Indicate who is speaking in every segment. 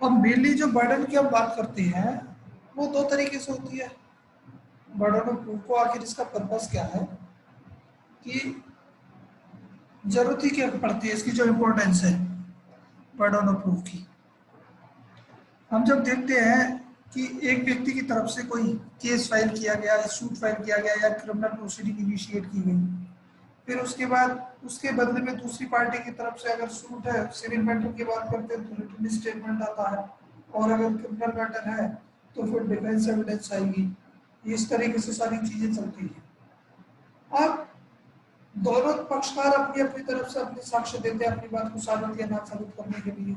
Speaker 1: अब मेनली जो बर्डन की हम बात करते हैं वो दो तरीके से होती है। बर्डन ऑफ प्रूफ को आखिर इसका पर्पस क्या है कि जरूरत ही क्या पड़ती है, इसकी जो इम्पोर्टेंस है बर्डन ऑफ प्रूफ की। हम जब देखते हैं कि एक व्यक्ति की तरफ से कोई केस फाइल किया गया, सूट फाइल किया गया या क्रिमिनल प्रोसीडिंग इनिशिएट की गई, फिर उसके बाद उसके बदले में दूसरी पार्टी की तरफ से अगर सूट है, सिविल मैटर की बात करते हैं तो रिटन स्टेटमेंट आता है, और अगर क्रिमिनल मैटर है तो फिर डिफेंस एविडेंस आएगी। इस तरीके से सारी चीजें चलती हैं। अब दोनों पक्षकार अपनी अपनी तरफ से अपने साक्ष्य देते हैं अपनी बात को साबित या ना साबित करने के लिए।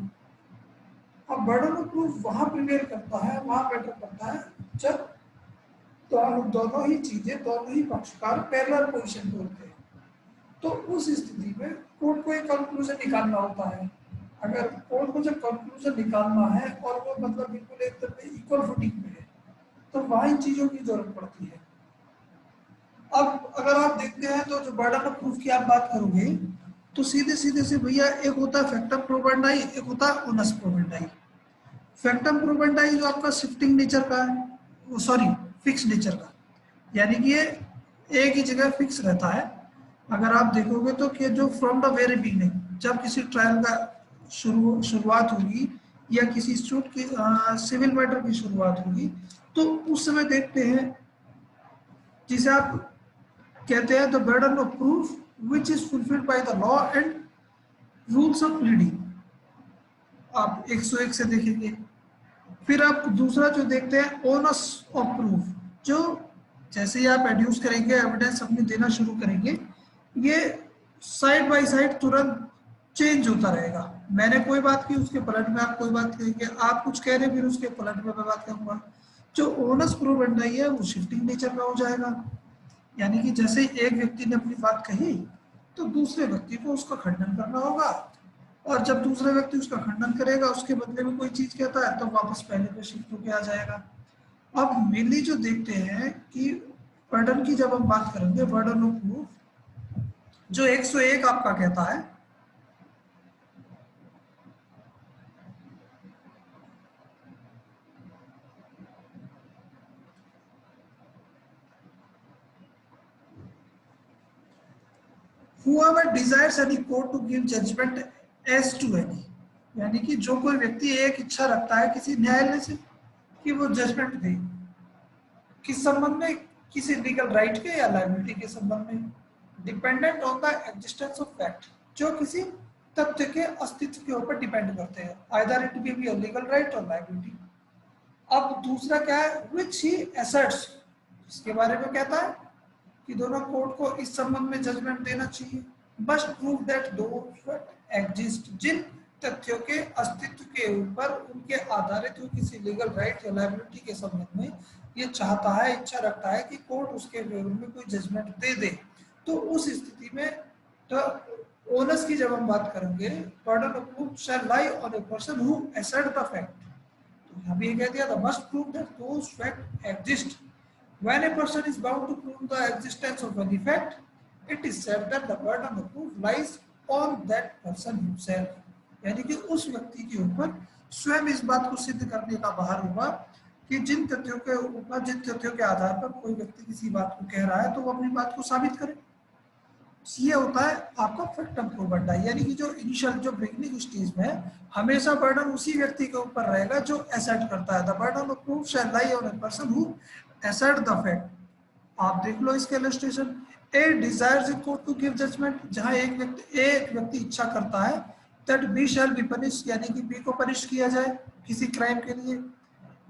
Speaker 1: अब बर्डन ऑफ प्रूफ वहां प्रिवेल करता है, वहां मैटर करता है जब दोनों ही चीजें, दोनों ही पक्षकार पैरेलल पोजीशन पे होते हैं। तो उस स्थिति में कोर्ट को एक कंक्लूजन निकालना होता है। अगर कोर्ट को जब कंक्लूजन निकालना है और वो मतलब बिल्कुल एक तरह से इक्वल फुटिंग पे है, तो वहां इन चीजों की जरूरत पड़ती है। अब अगर आप देखते हैं तो जो बर्डन ऑफ प्रूफ की आप बात करोगे तो सीधे सीधे से भैया एक होता है फैक्टम प्रोबेंडाई, एक होता है ओनस प्रोबेंडाई। फैक्टम प्रोबेंडाई जो आपका शिफ्टिंग नेचर का है, सॉरी फिक्स नेचर का, यानी कि ये एक ही जगह फिक्स रहता है। अगर आप देखोगे तो कि जो फ्रॉम द वेरी बिगनिंग जब किसी ट्रायल का शुरुआत होगी या किसी सूट की सिविल मैटर की शुरुआत होगी, तो उस समय देखते हैं जिसे आप कहते हैं the burden of proof which is fulfilled by the law and rules of pleading. आप 101 से देखेंगे। फिर आप दूसरा जो देखते हैं ओनस ऑफ प्रूफ, जो जैसे ही आप एड्यूस करेंगे, एविडेंस अपनी देना शुरू करेंगे, ये साइड बाय साइड तुरंत चेंज होता रहेगा। मैंने कोई बात की, उसके पलट में आप कोई बात करेंगे, आप कुछ कह रहे हैं फिर उसके पलट में मैं बात करूंगा। जो ओनस प्रोबेंडाई है वो शिफ्टिंग नेचर का हो जाएगा, यानी कि जैसे ही एक व्यक्ति ने अपनी बात कही तो दूसरे व्यक्ति को उसका खंडन करना होगा, और जब दूसरा व्यक्ति उसका खंडन करेगा, उसके बदले में कोई चीज कहता है तो वापस पहले पे शिफ्ट होके आ जाएगा। अब मेनली जो देखते हैं कि बर्डन की जब हम बात करेंगे, बर्डन ऑफ प्रूफ जो 101 आपका कहता है whoever desires any court to give judgment as to any, यानी कि जो कोई व्यक्ति एक इच्छा रखता है किसी न्यायालय से कि वो जजमेंट दे, किस संबंध में, किसी लीगल राइट के या लायबिलिटी के संबंध में, dependent on the existence of fact, जो किसी तथ्य के अस्तित्व के ऊपर डिपेंड करते हैं, either it be a legal right और लायबिलिटी। अब दूसरा क्या है, विच ही एसर्ट्स, इसके बारे में कहता है कि दोनों कोर्ट को इस संबंध में जजमेंट देना चाहिए, must prove that those fact exist, जिन तथ्यों के अस्तित्व के ऊपर उनके आधारित हुए किसी लीगल राइट या लायबिलिटी के संबंध में ये चाहता है, इच्छा रखता है कि कोर्ट उसके फेवर में कोई जजमेंट दे दे। तो उस स्थिति में तो ओनस की जब हम बात करेंगे, burden of proof shall lie on a person who assert the fact, तो यहाँ भी ये कह दिया the must prove that those fact exist. When a person is bound to prove the existence of any fact, it is said that the burden of proof lies on that person himself, यानी कि उस व्यक्ति के ऊपर स्वयं इस बात को सिद्ध करने का भार होगा कि जिन तथ्यों के ऊपर, जिन तथ्यों के आधार पर कोई व्यक्ति किसी बात को कह रहा है तो वो अपनी बात को साबित करे। ये होता है आपका फैक्टम प्रोबेंडाई, यानी कि जो इनिशियल, जो बिगिनिंग स्टेज में हमेशा बर्डन उसी व्यक्ति के ऊपर रहेगा जो एसर्ट करता है। The burden of proof shall lie on a person who assert the fact। आप देख लो इसके illustration, A desires in court to give judgement, जहां एक व्यक्ति इच्छा करता है that B shall be punish, यानी कि बी को पनिश किया जाए किसी क्राइम के लिए।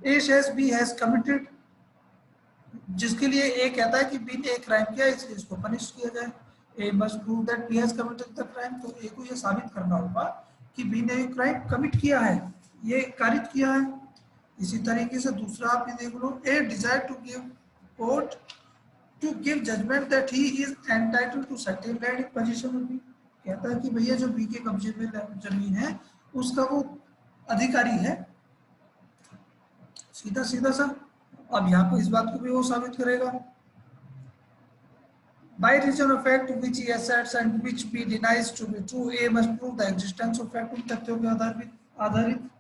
Speaker 1: ए सेज बी हैज कमिटेड, जिसके लिए ए कहता है कि बी ने एक क्राइम किया इसलिए इसको पनिश किया जाए। A must prove that B has committed the crime, तो ए को यह साबित करना होगा कि बी ने क्राइम कमिट किया है, ये कारित किया है। इसी तरीके से दूसरा आप ये देख लो, A desire to give court to give judgement that he is entitled to certain land in position of B, कहता है कि भैया जो बी के कब्जे में जमीन है उसका वो अधिकारी है, सीधा सीधा सा। अब यहाँ पर इस बात को भी वो साबित करेगा, by reason of fact which he asserts and which B denies to be true, A must prove the existence of fact, उन तथ्यों के आधारित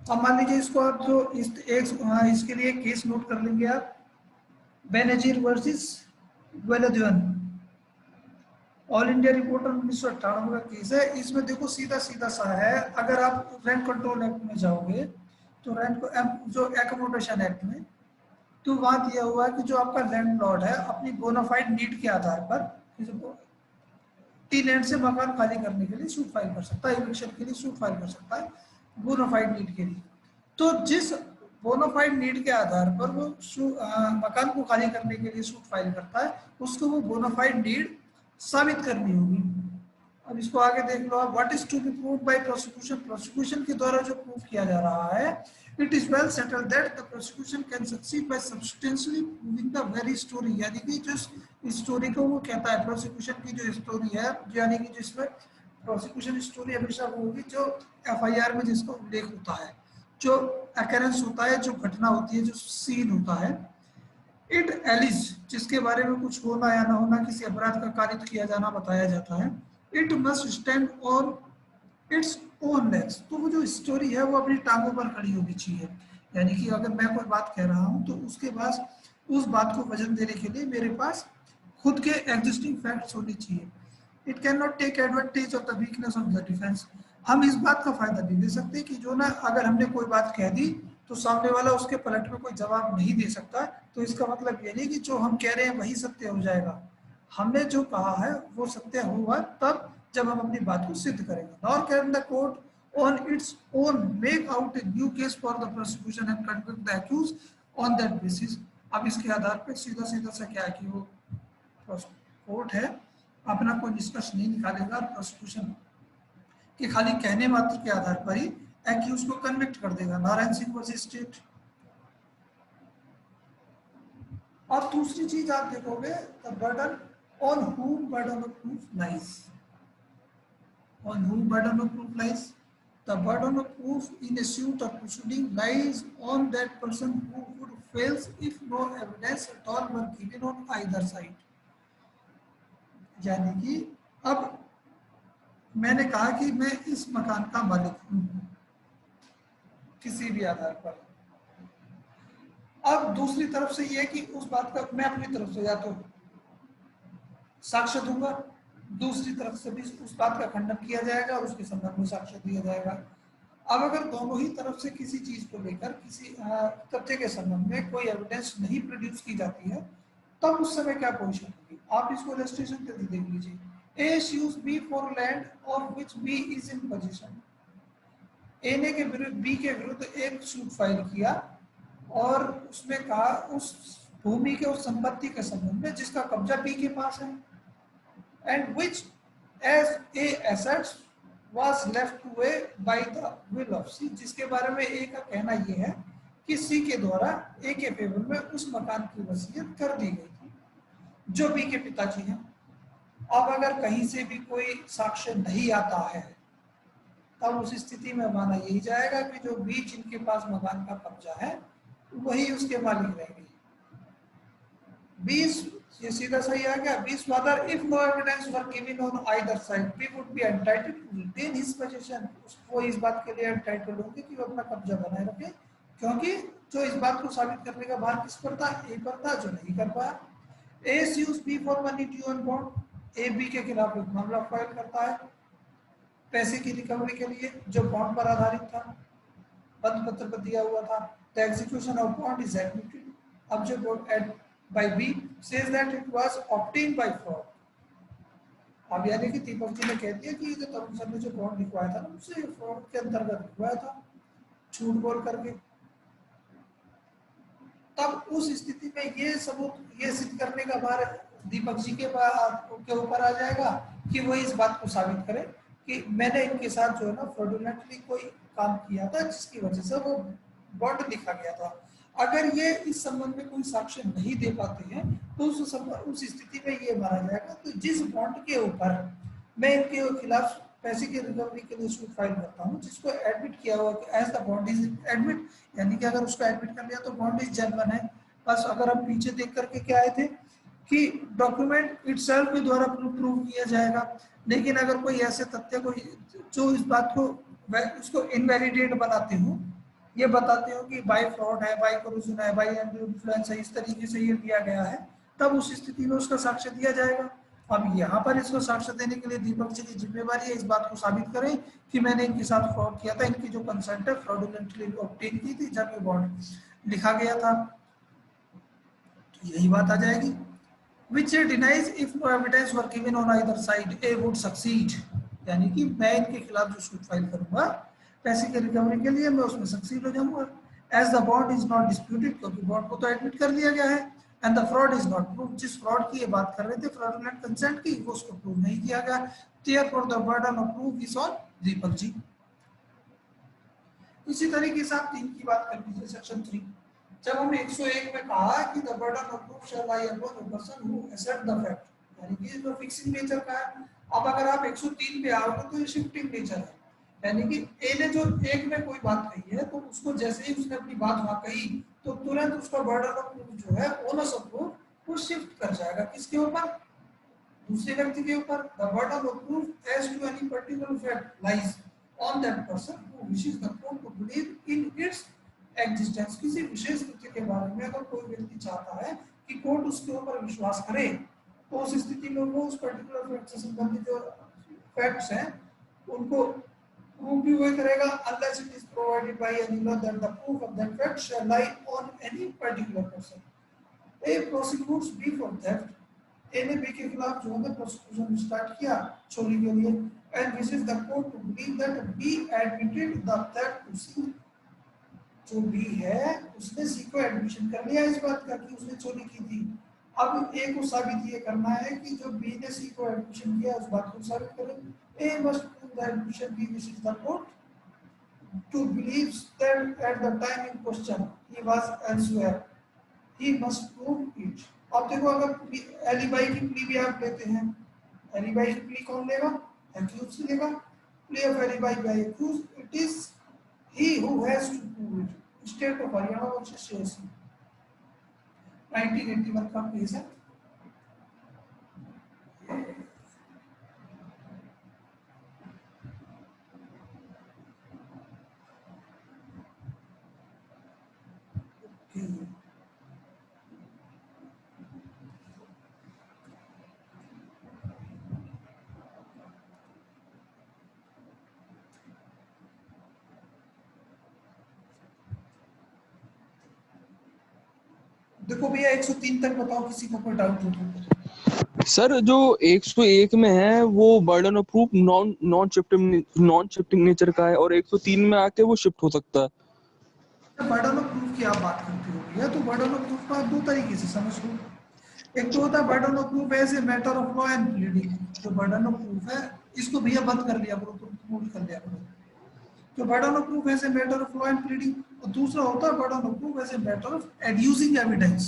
Speaker 1: अब मान लीजिए इसको आप जो इसके लिए केस नोट कर लेंगे आप, Benazir versus Veldivan, All India report 1998 का केस है। इसमें देखो सीधा सीधा सा है, अगर आप रेंट कंट्रोल एक्ट में जाओगे तो जो एकोमोडेशन एक्ट में, तो वहां दिया हुआ है कि जो आपका लैंडलॉर्ड है अपनी बोनाफाइड नीड के आधार पर टेनेंट से मकान खाली करने के लिए सूट फाइल कर सकता है, इविक्शन के लिए सूट फाइल कर सकता है बोनाफाइड नीड के लिए। तो जिस बोनाफाइड नीड के आधार पर वो मकान को खाली करने के लिए सूट फाइल करता है, उसको वो बोनाफाइड नीड साबित करनी होगी। अब इसको आगे देख लो आप, what is to be prove by prosecution, prosecution के द्वारा जो प्रूव किया जा रहा है, it is well settled that the prosecution can succeed by substantially proving the very story, यानी कि जो स्टोरी को वो कहता है, प्रोसिक्यूशन की जो स्टोरी है, यानी कि जिसमें प्रोसिक्यूशन स्टोरी हमेशा वो होगी जो एफआईआर में जिसका उल्लेख होता है, जो अकरेंस होता है, जो घटना होती है, जो सीन होता है, इट एलिज जिसके बारे में कुछ होना या ना होना, किसी अपराध का कारित किया जाना बताया जाता है, it must stand on its own legs, तो वो जो स्टोरी है वो अपनी टांगों पर खड़ी होनी चाहिए। यानी कि अगर मैं कोई बात कह रहा हूँ तो उसके पास उस बात को वजन देने के लिए मेरे पास खुद के एग्जिस्टिंग फैक्ट्स होने चाहिए। It can not take advantage of the weakness of the defence, हम इस बात का फायदा नहीं दे सकते कि जो ना अगर हमने कोई बात कह दी तो सामने वाला उसके पलट में कोई जवाब नहीं दे सकता, तो इसका मतलब ये नहीं कि जो हम कह रहे हैं वही सत्य हो जाएगा। हमने जो कहा है वो सत्य होगा तब जब हम अपनी बात को सिद्ध करेंगे। Nor can the court on its own make out a new case for the prosecution and convict the accuse on that basis. अब इसके आधार पर सीधा सीधा सा क्या है कि वो कोर्ट है अपना कोई निष्कर्ष नहीं निकालेगा और प्रोसिक्यूशन के खाली कहने मात्र के आधार पर ही एक्यूज को कन्विक्ट कर देगा। Narayan Singh versus state. और दूसरी चीज आप देखोगे, the burden on whom burden of proof lies, on whom burden of proof lies, the burden of proof in a suit or proceeding lies on that person who would fails if no evidence at all were given on either side। यानी कि अब मैंने कहा कि मैं इस मकान का मालिक हूं किसी भी आधार पर, अब दूसरी तरफ से यह कि उस बात का मैं अपनी तरफ से या तो साक्ष्य दूंगा, दूसरी तरफ से भी उस बात का खंडन किया जाएगा और उसके संदर्भ में साक्ष्य दिया जाएगा। अब अगर दोनों ही तरफ से किसी चीज को लेकर किसी तथ्य के संबंध में कोई एविडेंस नहीं प्रोड्यूस की जाती है, तब उस समय क्या पोजीशन होगी, आप इसको इलस्ट्रेशन जल्दी देख लीजिए। ए sues B for land of which B is in possession, ए ने के विरुद्ध बी के विरुद्ध एक सूट फाइल किया और उसमें कहा उस भूमि के उस संपत्ति के संबंध में जिसका कब्जा बी के पास है, and which as a assets was left to A by the will of C, जिसके बारे में ए का कहना यह है कि सी के द्वारा ए के फेवर में उस मकान की वसीयत कर दी गई थी जो बी के पिताजी हैं। अब अगर कहीं से भी कोई साक्ष्य नहीं आता है तब उस स्थिति में माना यही जाएगा कि जो बी जिनके पास मकान का कब्जा है वही उसके मालिक रहेंगे। 20 ये सीधा सही आ गया। 20 father if no evidence were given on either side B would be entitled to retain his position, उसको इस बात के लिए एंटाइटल्ड होंगे कि वो अपना कब्जा बनाए रखे, क्योंकि जो इस बात को साबित करने का भार किस पर था, ए पर था, जो नहीं कर पाया। A sues B for money due on bond, A B के खिलाफ एक मामला फाइल करता है पैसे की रिकवरी के लिए जो बॉन्ड पर आधारित था, बंद पत्र पर दिया हुआ था। The execution of bond is admitted, अब जो bond by B says that it was obtained by fraud। अब यानी कि दीपक जी ने कह दिया कि जो तरुण सर ने जो बॉन्ड लिखवाया था ना उससे फ्रॉड के अंतर्गत लिखवाया था, झूठ बोल करके। तब उस स्थिति में ये सबूत ये सिद्ध करने का भार दीपक जी के ऊपर आ जाएगा कि वो इस बात को साबित करे कि मैंने इनके साथ जो है ना फ्रॉडुलेंटली कोई काम किया था जिसकी वजह से वो बॉन्ड लिखा गया था। अगर ये इस संबंध में कोई साक्ष्य नहीं दे पाते हैं तो उस स्थिति में ये माना जाएगा तो जिस बॉन्ड के ऊपर मैं इनके खिलाफ पैसे की रिकवरी के लिए सूट फाइल करता हूँ जिसको एडमिट किया हुआ as the bond is admit, यानी कि अगर उसको एडमिट कर लिया तो बॉन्ड इज जेन्युइन है। बस अगर हम पीछे देख करके क्या आए थे कि डॉक्यूमेंट इटसेल्फ के द्वारा प्रूव किया जाएगा, लेकिन अगर कोई ऐसे तथ्य को जो इस बात को उसको इनवैलिडेट बनाते हो ये बताते हो कि बाय फ्रॉड है, बाय करूजन है, बाय इन्फ्लुएंस है, इस तरीके से ये दिया गया है, तब उस स्थिति में उसका साक्ष्य दिया जाएगा। अब यहाँ पर इसको साक्ष्य देने के लिए दीपक जी की जिम्मेवारी है इस बात को साबित करें कि मैंने इनके साथ फ्रॉड किया था, इनकी जो कंसेंट है फ्रॉडुलेंटली ऑब्टेन की थी जब ये बॉन्ड लिखा गया था। तो यही बात आ जाएगी। Which denies if no evidence were given on either side, A would succeed। यानी कि मैं इनके खिलाफ जो सूट फाइल करूंगा पैसे की रिकवरी के लिए, मैं उसमें सक्सीड हो जाऊंगा। As the bond is not disputed, क्योंकि बॉन्ड को तो एडमिट कर लिया गया है, and the fraud is not proved, जिस फ्रॉड की ये बात कर रहे थे फ्रॉडुलेंट कंसेंट की, वो उसको प्रूव नहीं किया गया। Therefore the burden of proof is on Deepak ji. इसी तरीके से आप 3 की बात कर लीजिए, सेक्शन 3। जब हम 101 में कहा कि the burden of proof shall lie upon the person who assert the fact, यानी कि जो फिक्सिंग नेचर का है। अब अगर आप 103 पे आओगे तो ये शिफ्टिंग नेचर है, यानी कि ए ने जो एक में कोई बात कही है तो उसको जैसे ही उसने अपनी बात वहां कही तो तुरंत उसका बर्डन ऑफ प्रूफ जो है ओनस ऑफ प्रूफ वो शिफ्ट कर जाएगा किसके ऊपर, दूसरे व्यक्ति के ऊपर। The burden of proof as to any particular fact lies on that person who wishes the court to believe in its existence. किसी विशेष तथ्य के बारे में अगर कोई व्यक्ति चाहता है कि कोर्ट उसके ऊपर विश्वास करे, तो उस स्थिति में वो उस पर्टिकुलर फैक्ट से संबंधित जो फैक्ट्स हैं उनको प्रूव भी वही करेगा, unless it is provided by any law that the proof of that fact shall lie on any particular person। A prosecutes B for theft। A ने B के खिलाफ जो है प्रोसिक्यूशन स्टार्ट किया चोरी के लिए, and wishes the court to believe that B admitted the theft to C। जो बी है उसने सी को एडमिशन कर लिया इस बात का कि उसने चोरी की थी। अब ए को साबित ये करना है कि जो बी ने सी को एडमिशन किया उस बात को साबित करें। A must prove the admission B wishes the court to believe that at the time in question he was elsewhere, he must prove it. अब देखो अगर एलिबाई की प्ली भी आप लेते हैं, एलिबाई की प्ली कौन लेगा, एक्यूज लेगा। Plea of alibi by accuse, it is he who has to prove it। State of Haryana versus Shersi 1981 का केस है। देखो भैया 103 तक बताओ, किसी को कोई डाउट हो तो।
Speaker 2: सर जो 101 में है वो burden of proof non shifting nature का है और 103 में आके वो शिफ्ट हो सकता है।
Speaker 1: बर्डन ऑफ प्रूफ की आप बात करते हो भैया, तो बर्डन ऑफ प्रूफ को दो तरीके से समझ लो। एक तो होता है burden of proof as a matter of law and pleading. जो बर्डन ऑफ प्रूफ है इसको भैया बंद कर लिया करो, तुम नोट कर लिया करो। तो burden of proof as a matter of law and pleading, और दूसरा होता है burden of proof as a matter of adducing evidence.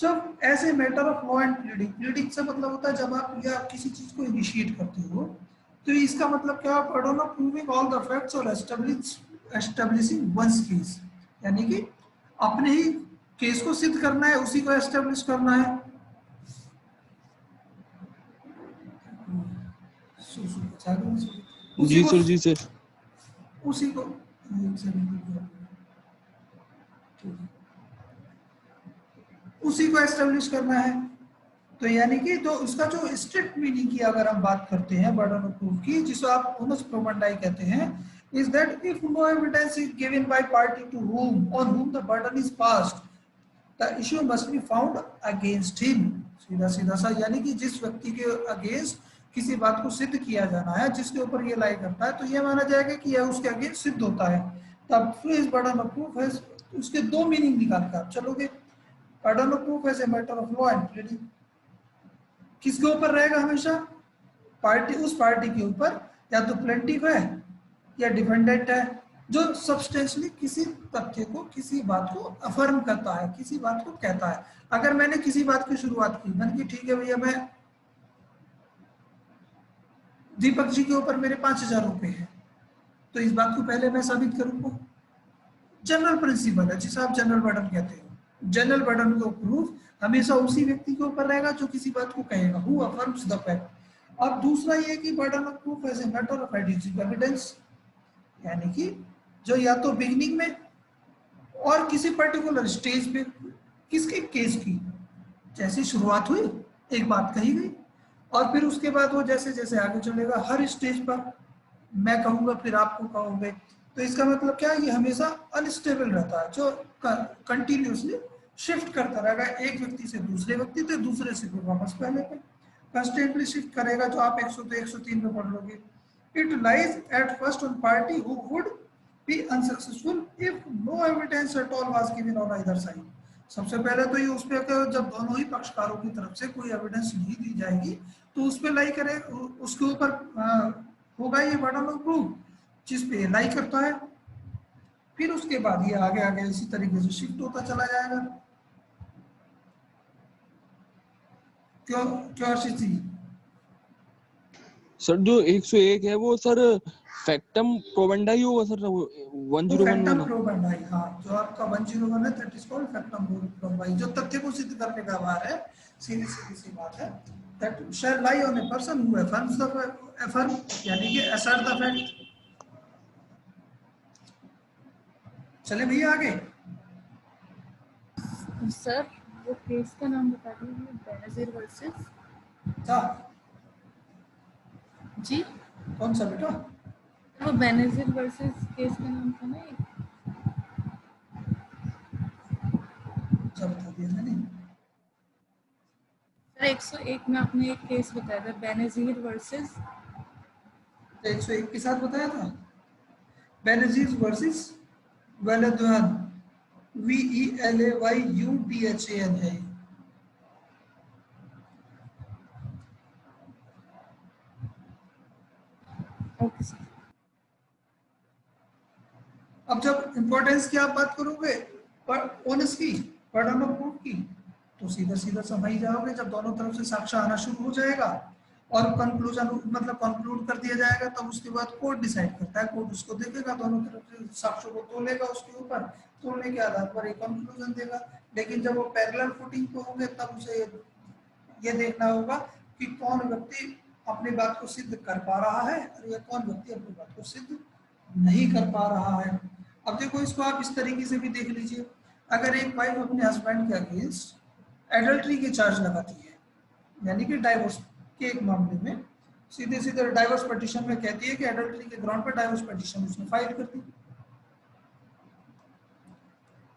Speaker 1: जब ऐसे matter of law and pleading, pleading से मतलब होता है जब आप या किसी चीज को इनिशिएट करते हो, तो इसका मतलब क्या है, burden of proving all the facts और एस्टेब्लिशिंग वंस केस, यानी कि अपने ही केस को सिद्ध करना है, उसी को एस्टेब्लिश करना है।
Speaker 2: जी सर, जी सर।
Speaker 1: उसी को उसी को एस्टेब्लिश करना है। तो यानी कि तो उसका जो स्ट्रिक्ट मीनिंग की अगर हम बात करते हैं बर्डन ऑफ प्रूफ की, जिसको आप ओनस प्रोमंडाई कहते हैं, is that if no evidence is given by party to whom on whom the burden is passed, the issue must be found against him। सीधा सीधा सा, यानी कि जिस व्यक्ति के अगेंस्ट किसी बात को सिद्ध किया जाना है, जिसके ऊपर ये लाई करता है, तो ये माना जाएगा कि यह उसके अगेंस्ट सिद्ध होता है। तब इस बर्डन ऑफ प्रूफ है, उसके दो मीनिंग निकाल कर आप चलोगे। Burden of proof as a matter of law and pleading किसके ऊपर रहेगा हमेशा, पार्टी, उस पार्टी के ऊपर या तो प्लेंटिफ है या डिफेंडेंट है, जो सब्सटेंशियली किसी तथ्य को, किसी बात को अफर्म करता है, किसी बात को कहता है। अगर मैंने किसी बात की शुरुआत की, मैंने कि ठीक है भैया मैं दीपक जी के ऊपर मेरे 5,000 रुपए हैं, तो इस बात को पहले मैं साबित करूंगा। जनरल प्रिंसिपल है जिसे आप जनरल बर्डन कहते हो। जनरल बर्डन का प्रूफ हमेशा उसी व्यक्ति के ऊपर रहेगा जो किसी बात को कहेगा, हु अफर्म्स द फैक्ट। अब दूसरा ये कि burden of proof as a matter of adducing evidence, यानी कि जो या तो बिगिनिंग में और किसी पर्टिकुलर स्टेज पे किसके केस की जैसी शुरुआत हुई एक बात कही गई और फिर उसके बाद वो जैसे जैसे आगे चलेगा हर स्टेज पर मैं कहूंगा फिर आपको कहोगे, तो इसका मतलब क्या है, ये हमेशा अनस्टेबल रहता है, जो कंटिन्यूसली शिफ्ट करता रहेगा एक व्यक्ति से दूसरे व्यक्ति तो दूसरे से फिर वापस पहले पे कंस्टेंटली शिफ्ट करेगा, जो आप 102 103 में पढ़ लोगे। It lies at first on party who would be unsuccessful if no evidence at all was given on either side. सबसे पहले तो ये उस पे जब दोनों ही पक्षकारों की तरफ से कोई एविडेंस नहीं दी जाएगी तो उस पे लाई करे, उसके ऊपर होगा ये बर्डन ऑफ प्रूफ जिस पे लाई करता है, फिर उसके बाद ये आगे आगे इसी तरीके से शिफ्ट होता चला जाएगा। क्यों क्यों आशीष जी?
Speaker 2: सर जो 101 है वो सर फैक्टम प्रोबेंडा ही होगा सर,
Speaker 1: वो
Speaker 2: 1011
Speaker 1: फैक्टम
Speaker 2: ना?
Speaker 1: प्रोबेंडाई, हाँ जो आपका 101 है दैट इज कॉल्ड फैक्टम प्रोबेंडाई, जो तथ्य को सिद्ध करने का भार है, सीधी सीधी सी बात है, that shall lie on a person who affirms the affirm, यानी कि असर्ट द फैक्ट। चले भैया आगे।
Speaker 3: सर वो केस का नाम बता दीजिए, बेनजीर वर्सेस।
Speaker 1: था
Speaker 3: जी
Speaker 1: कौन सा बेटा?
Speaker 3: वो बेनजीर वर्सेस केस का नाम था ना एक।
Speaker 1: सब बता दिया मैंने।
Speaker 3: सर 101 में आपने एक केस बताया था बेनजीर वर्सेस।
Speaker 1: 101 के साथ बताया था बेनजीर वर्सेस वेलेदुआन, VELAYUDHAN है।
Speaker 3: Okay sir.
Speaker 1: अब जब इंपॉर्टेंस की आप बात करोगे पर ओनस की, बर्डन ऑफ प्रूफ की, तो सीधा सीधा समझ ही जाओगे जब दोनों तरफ से साक्ष्य आना शुरू हो जाएगा और कंक्लूजन मतलब कंक्लूड कर दिया जाएगा, तब उसके बाद कोर्ट डिसाइड करता है, कोर्ट उसको देखेगा, दोनों तरफ से साक्ष्यों को तोलेगा, उसके ऊपर तोलने के आधार पर एक कंक्लूजन देगा। लेकिन जब वो पैरेलल फुटिंग पे होंगे तब उसे ये देखना होगा कि कौन व्यक्ति अपनी बात को सिद्ध कर पा रहा है और या कौन व्यक्ति अपनी बात को सिद्ध नहीं कर पा रहा है। अब देखो इसको आप इस तरीके से भी देख लीजिए, अगर एक वाइफ अपने हस्बैंड के अगेंस्ट एडल्ट्री के चार्ज लगाती है, यानी कि डाइवोर्स के एक मामले में सीधे सीधे डाइवोर्स पिटीशन में कहती है कि एडल्ट्री के ग्राउंड पर डाइवोर्स पिटीशन उसने फाइल कर दी।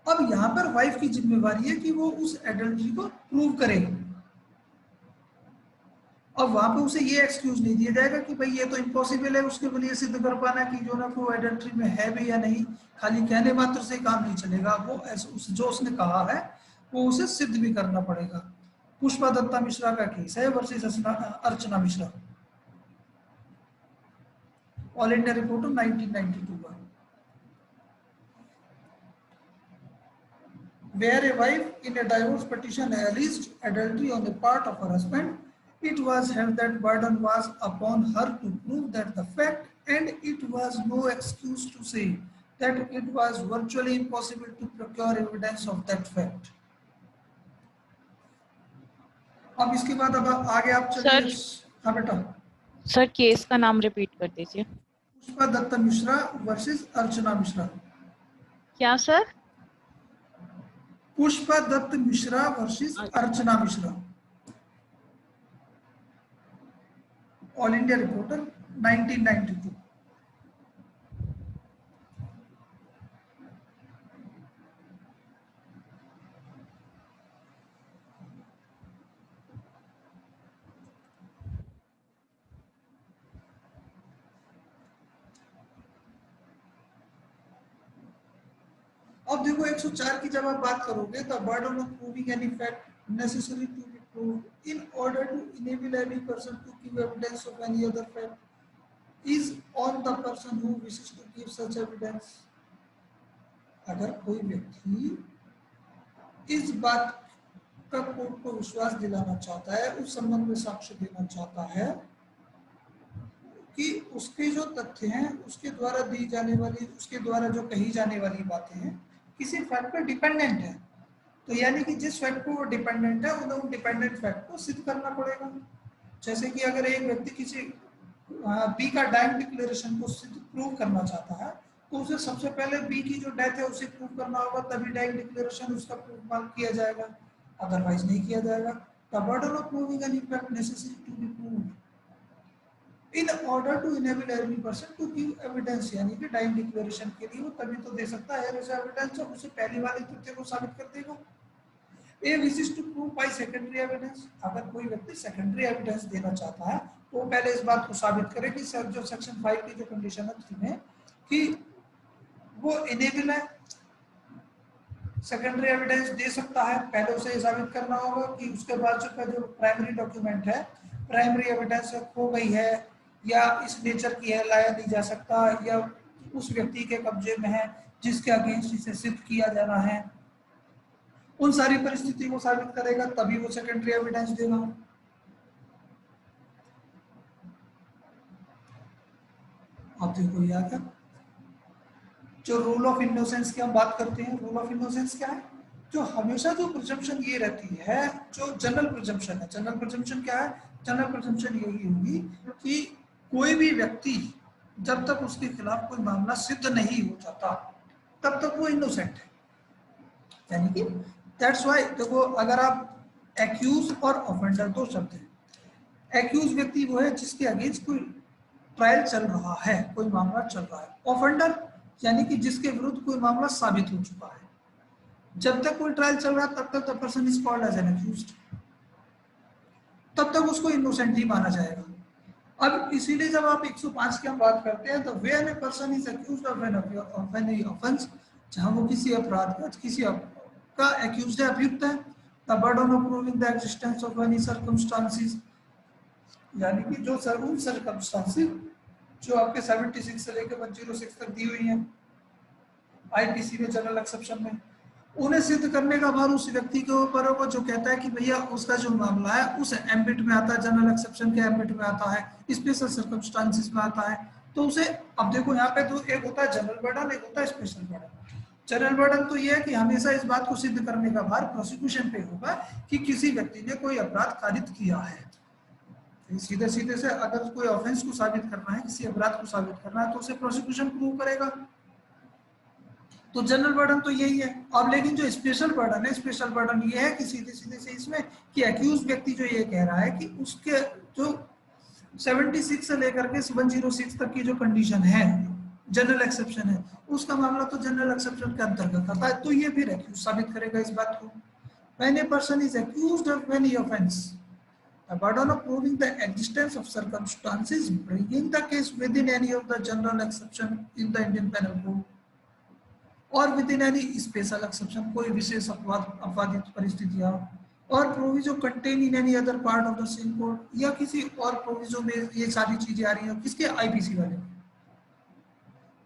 Speaker 1: अब यहाँ पर वाइफ की जिम्मेवारी है कि वो उस एडल्ट्री को प्रूव करे। अब वहां पे उसे ये एक्सक्यूज नहीं दिया जाएगा कि भाई ये तो इम्पॉसिबल है उसके लिए सिद्ध कर पाना कि जो ना वो एडल्ट्री में है भी या नहीं, खाली कहने मात्र से काम नहीं चलेगा, वो जो उसने कहा है वो उसे सिद्ध भी करना पड़ेगा। पुष्पा दत्ता मिश्रा का केस है versus Archana Mishra, all India report 1992 का, where a wife in a divorce petition alleged adultery on the part of her husband, it was held that burden was upon her to prove that the fact, and it was no excuse to say that it was virtually impossible to procure evidence of that fact. अब इसके बाद अब आगे आप चलिए। हाँ बेटा।
Speaker 4: Sir case का नाम रिपीट कर दीजिए।
Speaker 1: पुष्पा दत्ता मिश्रा वर्सेस अर्चना मिश्रा।
Speaker 4: क्या sir?
Speaker 1: Pushpa Dutt Mishra versus Archana Mishra, all India reporter 1992। अब देखो 104 की जब आप बात करोगे तो burden of proving any fact necessary to be proved in order to enable any person to give evidence of any other fact is on the person who wishes to give such evidence. अगर कोई व्यक्ति इस बात का court को विश्वास दिलाना चाहता है, उस संबंध में साक्ष्य देना चाहता है कि उसके जो तथ्य हैं उसके द्वारा दी जाने वाली, उसके द्वारा जो कही जाने वाली बातें हैं किसी फैक्ट पर डिपेंडेंट है, तो यानी कि जिस फैक्ट पर वो डिपेंडेंट है उन्हें उन डिपेंडेंट फैक्ट को सिद्ध करना पड़ेगा। जैसे कि अगर एक व्यक्ति किसी बी का डाइंग डिक्लेरेशन को सिद्ध प्रूव करना चाहता है तो उसे सबसे पहले बी की जो डेथ है उसे प्रूव करना होगा, तभी डाइंग डिक्लेरेशन उसका प्रूफ किया जाएगा, अदरवाइज नहीं किया जाएगा। The burden of proving an effect necessary to be proved in order to enable every person to give evidence, यानी कि डाइंग डिक्लेरेशन के लिए वो तभी तो दे सकता है ऐसा एविडेंस जब उसे पहली वाली तथ्य को साबित कर देगा। A wishes to prove by secondary evidence, अगर कोई व्यक्ति सेकेंडरी एविडेंस देना चाहता है तो वो पहले इस बात को साबित करे कि सर जो सेक्शन 5 की जो कंडीशन है 3 में कि वो इनेबल है, सेकेंडरी एविडेंस दे सकता है, पहले उसे ये साबित करना होगा कि उसके बाद जो प्राइमरी डॉक्यूमेंट है, प्राइमरी एविडेंस खो गई है या इस नेचर की है, लाया नहीं जा सकता, या उस व्यक्ति के कब्जे में है जिसके अगेंस्ट इसे सिद्ध किया जाना है, उन सारी परिस्थिति को साबित करेगा तभी वो सेकेंडरी एविडेंस देगा। आप देखो याद है जो रूल ऑफ इनोसेंस की हम बात करते हैं, रूल ऑफ इनोसेंस क्या है, जो हमेशा जो प्रिजम्पशन ये रहती है, जो जनरल प्रिजम्पशन है, जनरल प्रिजम्पशन क्या है, जनरल प्रिजम्पशन यही होगी कि कोई भी व्यक्ति जब तक उसके खिलाफ कोई मामला सिद्ध नहीं हो जाता तब तक वो इनोसेंट है। यानी कि दैट्स व्हाई देखो, अगर आप एक्यूज और ऑफेंडर दो शब्द हैं, एक्यूज व्यक्ति वो है जिसके अगेंस्ट कोई ट्रायल चल रहा है, कोई मामला चल रहा है, ऑफेंडर यानी कि जिसके विरुद्ध कोई मामला साबित हो चुका है। जब तक कोई ट्रायल चल रहा है तब तक the person is called as an accused, तब तक उसको इनोसेंट ही माना जाएगा। अब इसीलिए जब आप 105 की हम बात करते हैं तो when a person is accused of an offence, जहां वो किसी अपराध का, किसी का एक्यूज्ड है, अभियुक्त है, the burden of proving the existence of any circumstances, यानी कि जो उन सर्कमस्टांसेस जो आपके 76 से लेकर 106 तक दी हुई हैं आईपीसी में जनरल एक्सेप्शन में, उन्हें सिद्ध करने का भार उस व्यक्ति के ऊपर होगा जो कहता है कि भैया उसका जो मामला है उस एम्बिट में आता है, जनरल एक्सेप्शन के एम्बिट में आता है, स्पेशल सर्कमस्टांसेस में आता है। तो उसे, अब देखो यहाँ पे तो एक होता है जनरल बर्डन, एक होता है स्पेशल बर्डन। जनरल बर्डन तो ये है कि हमेशा इस बात को सिद्ध करने का भार प्रोसिक्यूशन पे होगा कि किसी व्यक्ति ने कोई अपराध कारित किया है। सीधे सीधे से अगर कोई ऑफेंस को साबित करना है, किसी अपराध को साबित करना है तो उसे प्रोसिक्यूशन प्रूव करेगा। तो जनरल बर्डन तो यही है। अब लेकिन जो स्पेशल बर्डन है, स्पेशल बर्डन ये है कि सीधे सीधे से इसमें कि एक्यूज व्यक्ति जो ये कह रहा है कि उसके जो 76 से लेकर के 106 तक की जो कंडीशन है, जनरल एक्सेप्शन है, उसका मामला तो जनरल एक्सेप्शन के अंतर्गत आता है, तो ये फिर एक्यूज साबित करेगा इस बात को। When a person is accused of any offense, the burden of proving the existence of circumstances bringing the case within any of the general exception in the Indian Penal Code or within any special exception, कोई विशेष अपवादित परिस्थितियां, और proviso contain in any other part of the same code, या किसी और proviso में ये सारी चीजें आ रही हैं किसके, आईपीसी वाले,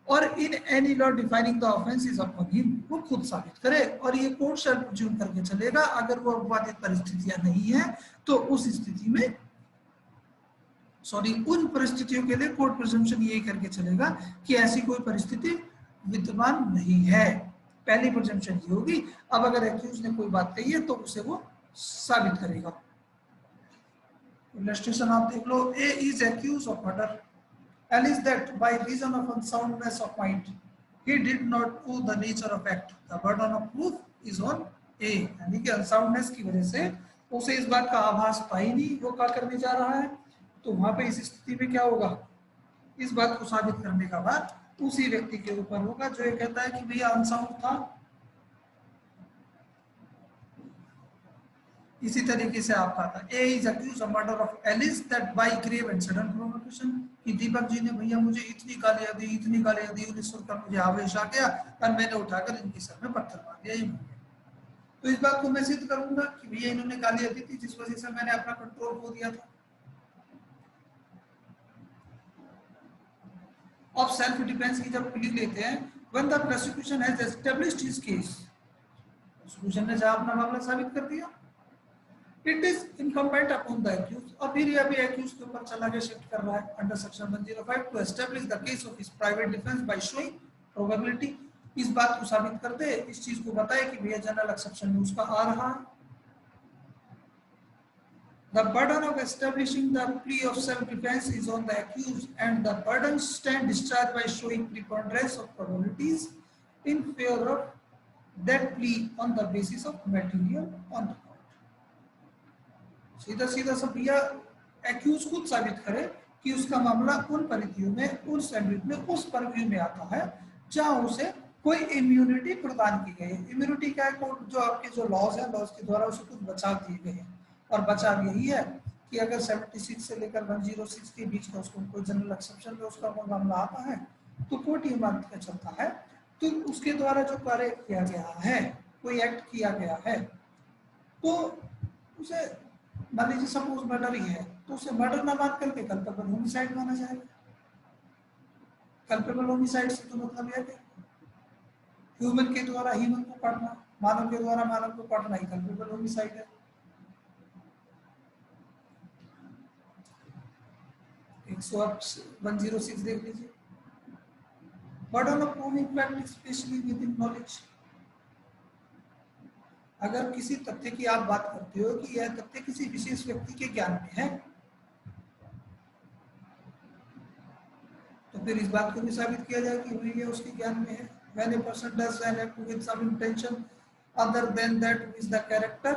Speaker 1: और in any law defining the offence is upon him, वो खुद साबित करे, और ये कोर्ट शैल प्रिज्यूम करके चलेगा। अगर वो अपवादित परिस्थितियां नहीं है तो उस स्थिति में, उन परिस्थितियों के लिए कोर्ट प्रिजम्पशन यही करके चलेगा कि ऐसी कोई परिस्थिति विद्यमान नहीं है। पहली प्रिजम्पशन ये होगी। अब अगर एक्यूज ने कोई बात कही है तो उसे वो साबित करेगा। इलस्ट्रेशन आप देख लो, A is accuse of murder, alleged that by reason of unsoundness of mind he did not know the nature of act, the burden of proof is on A, यानी कि अनसाउंडनेस की वजह से उसे इस बात का आभास था ही नहीं वो क्या करने जा रहा है, तो वहां पे इस स्थिति में क्या होगा, इस बात को साबित करने का बाद उसी व्यक्ति के ऊपर होगा जो ये कहता है कि भैया अनसाउंड था। इसी तरीके से आपका था, A is accused of murder of Alice that by grave and sudden provocation, कि दीपक जी ने भैया मुझे इतनी गालियां दी, इतनी गालियां दी, उन्हें सुनकर मुझे आवेश आ गया और मैंने उठाकर इनके सर में पत्थर मार दिया, ये हो गया। तो इस बात को मैं सिद्ध करूंगा कि भैया इन्होंने गालियां दी थी जिस वजह से मैंने अपना कंट्रोल खो दिया था। ऑफ सेल्फ डिफेंस की जब प्ली लेते हैं, when the prosecution has established his case, prosecution ने जहां अपना मामला साबित कर दिया, it is incumbent upon the accuse, और फिर ये अभी एक्यूज के ऊपर चला के शिफ्ट कर रहा है under section 105 to establish the case of his private defence by showing probability, इस बात को साबित कर दे, इस चीज को बताए कि भैया जनरल एक्सेप्शन में उसका आ रहा है। The burden of establishing the plea of self-defense is on the accused, and the burden stand discharged by showing preponderance of probabilities in favor of that plea on the basis of material on record. सीधा सीधा सब भैया accused खुद साबित करे कि उसका मामला उन परिधियों में, उन स्टैंडर्ड में, उस परव्यू में आता है जहां उसे कोई इम्यूनिटी प्रदान की गई है। इम्यूनिटी क्या है? कोर्ट जो आपके जो लॉज है, लॉज के द्वारा उसे कुछ बचाव दिए गए हैं, और बचाव यही है कि अगर 76 से लेकर 106 के बीच का उसको कोई जनरल एक्सेप्शन में उसका कोई मामला आता है तो कोर्ट ये मान के चलता है तो उसके द्वारा जो कार्य किया गया है, कोई एक्ट किया गया है, तो उसे मान लीजिए सपोज मर्डर ही है तो उसे मर्डर ना मान करके कल्पेबल होमिसाइड माना जाएगा। कल्पेबल होमिसाइड से तो मतलब यह कि ह्यूमन के द्वारा ह्यूमन को काटना, मानव के द्वारा मानव को काटना ही कल्पेबल होमिसाइड है। 106 देख लीजिए। Burden of proving fact specially with in knowledge. अगर किसी तथ्य की आप बात करते हो कि यह तथ्य किसी विशेष व्यक्ति के ज्ञान में है तो फिर इस बात को भी साबित किया जाए कि ये उसके ज्ञान में है। When a person does an act with some intention other than that which the character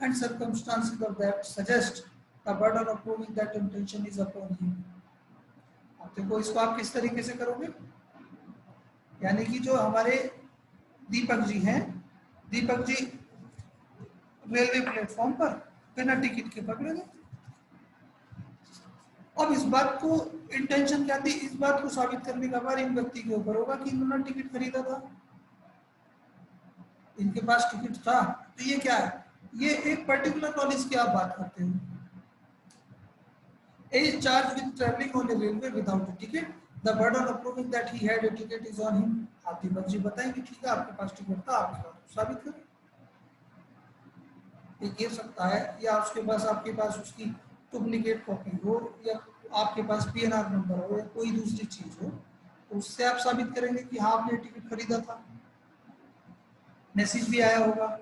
Speaker 1: and circumstances of the act suggest, the burden of proving that intention is upon him. अब देखो इसको आप किस तरीके से करोगे, यानी कि जो हमारे दीपक जी हैं, दीपक जी रेलवे प्लेटफॉर्म पर बिना टिकट के पकड़े गए। अब इस बात को इंटेंशन क्या थी, इस बात को साबित करने का भार इन व्यक्ति के ऊपर होगा कि इन्होंने टिकट खरीदा था, इनके पास टिकट था। तो ये क्या है, ये एक पर्टिकुलर नॉलेज की आप बात करते हो। A charged with traveling on a railway without a ticket, the burden of proving that he had a ticket is on him. आप दीपक जी बताएंगे ठीक है आपके पास टिकट था, आपके पास साबित करें। ये गिर सकता है या उसके पास आपके पास उसकी डुप्लीकेट कॉपी हो या आपके पास PNR नंबर हो या कोई दूसरी चीज हो, तो उससे आप साबित करेंगे कि हाँ आपने टिकट खरीदा था, मैसेज भी आया होगा।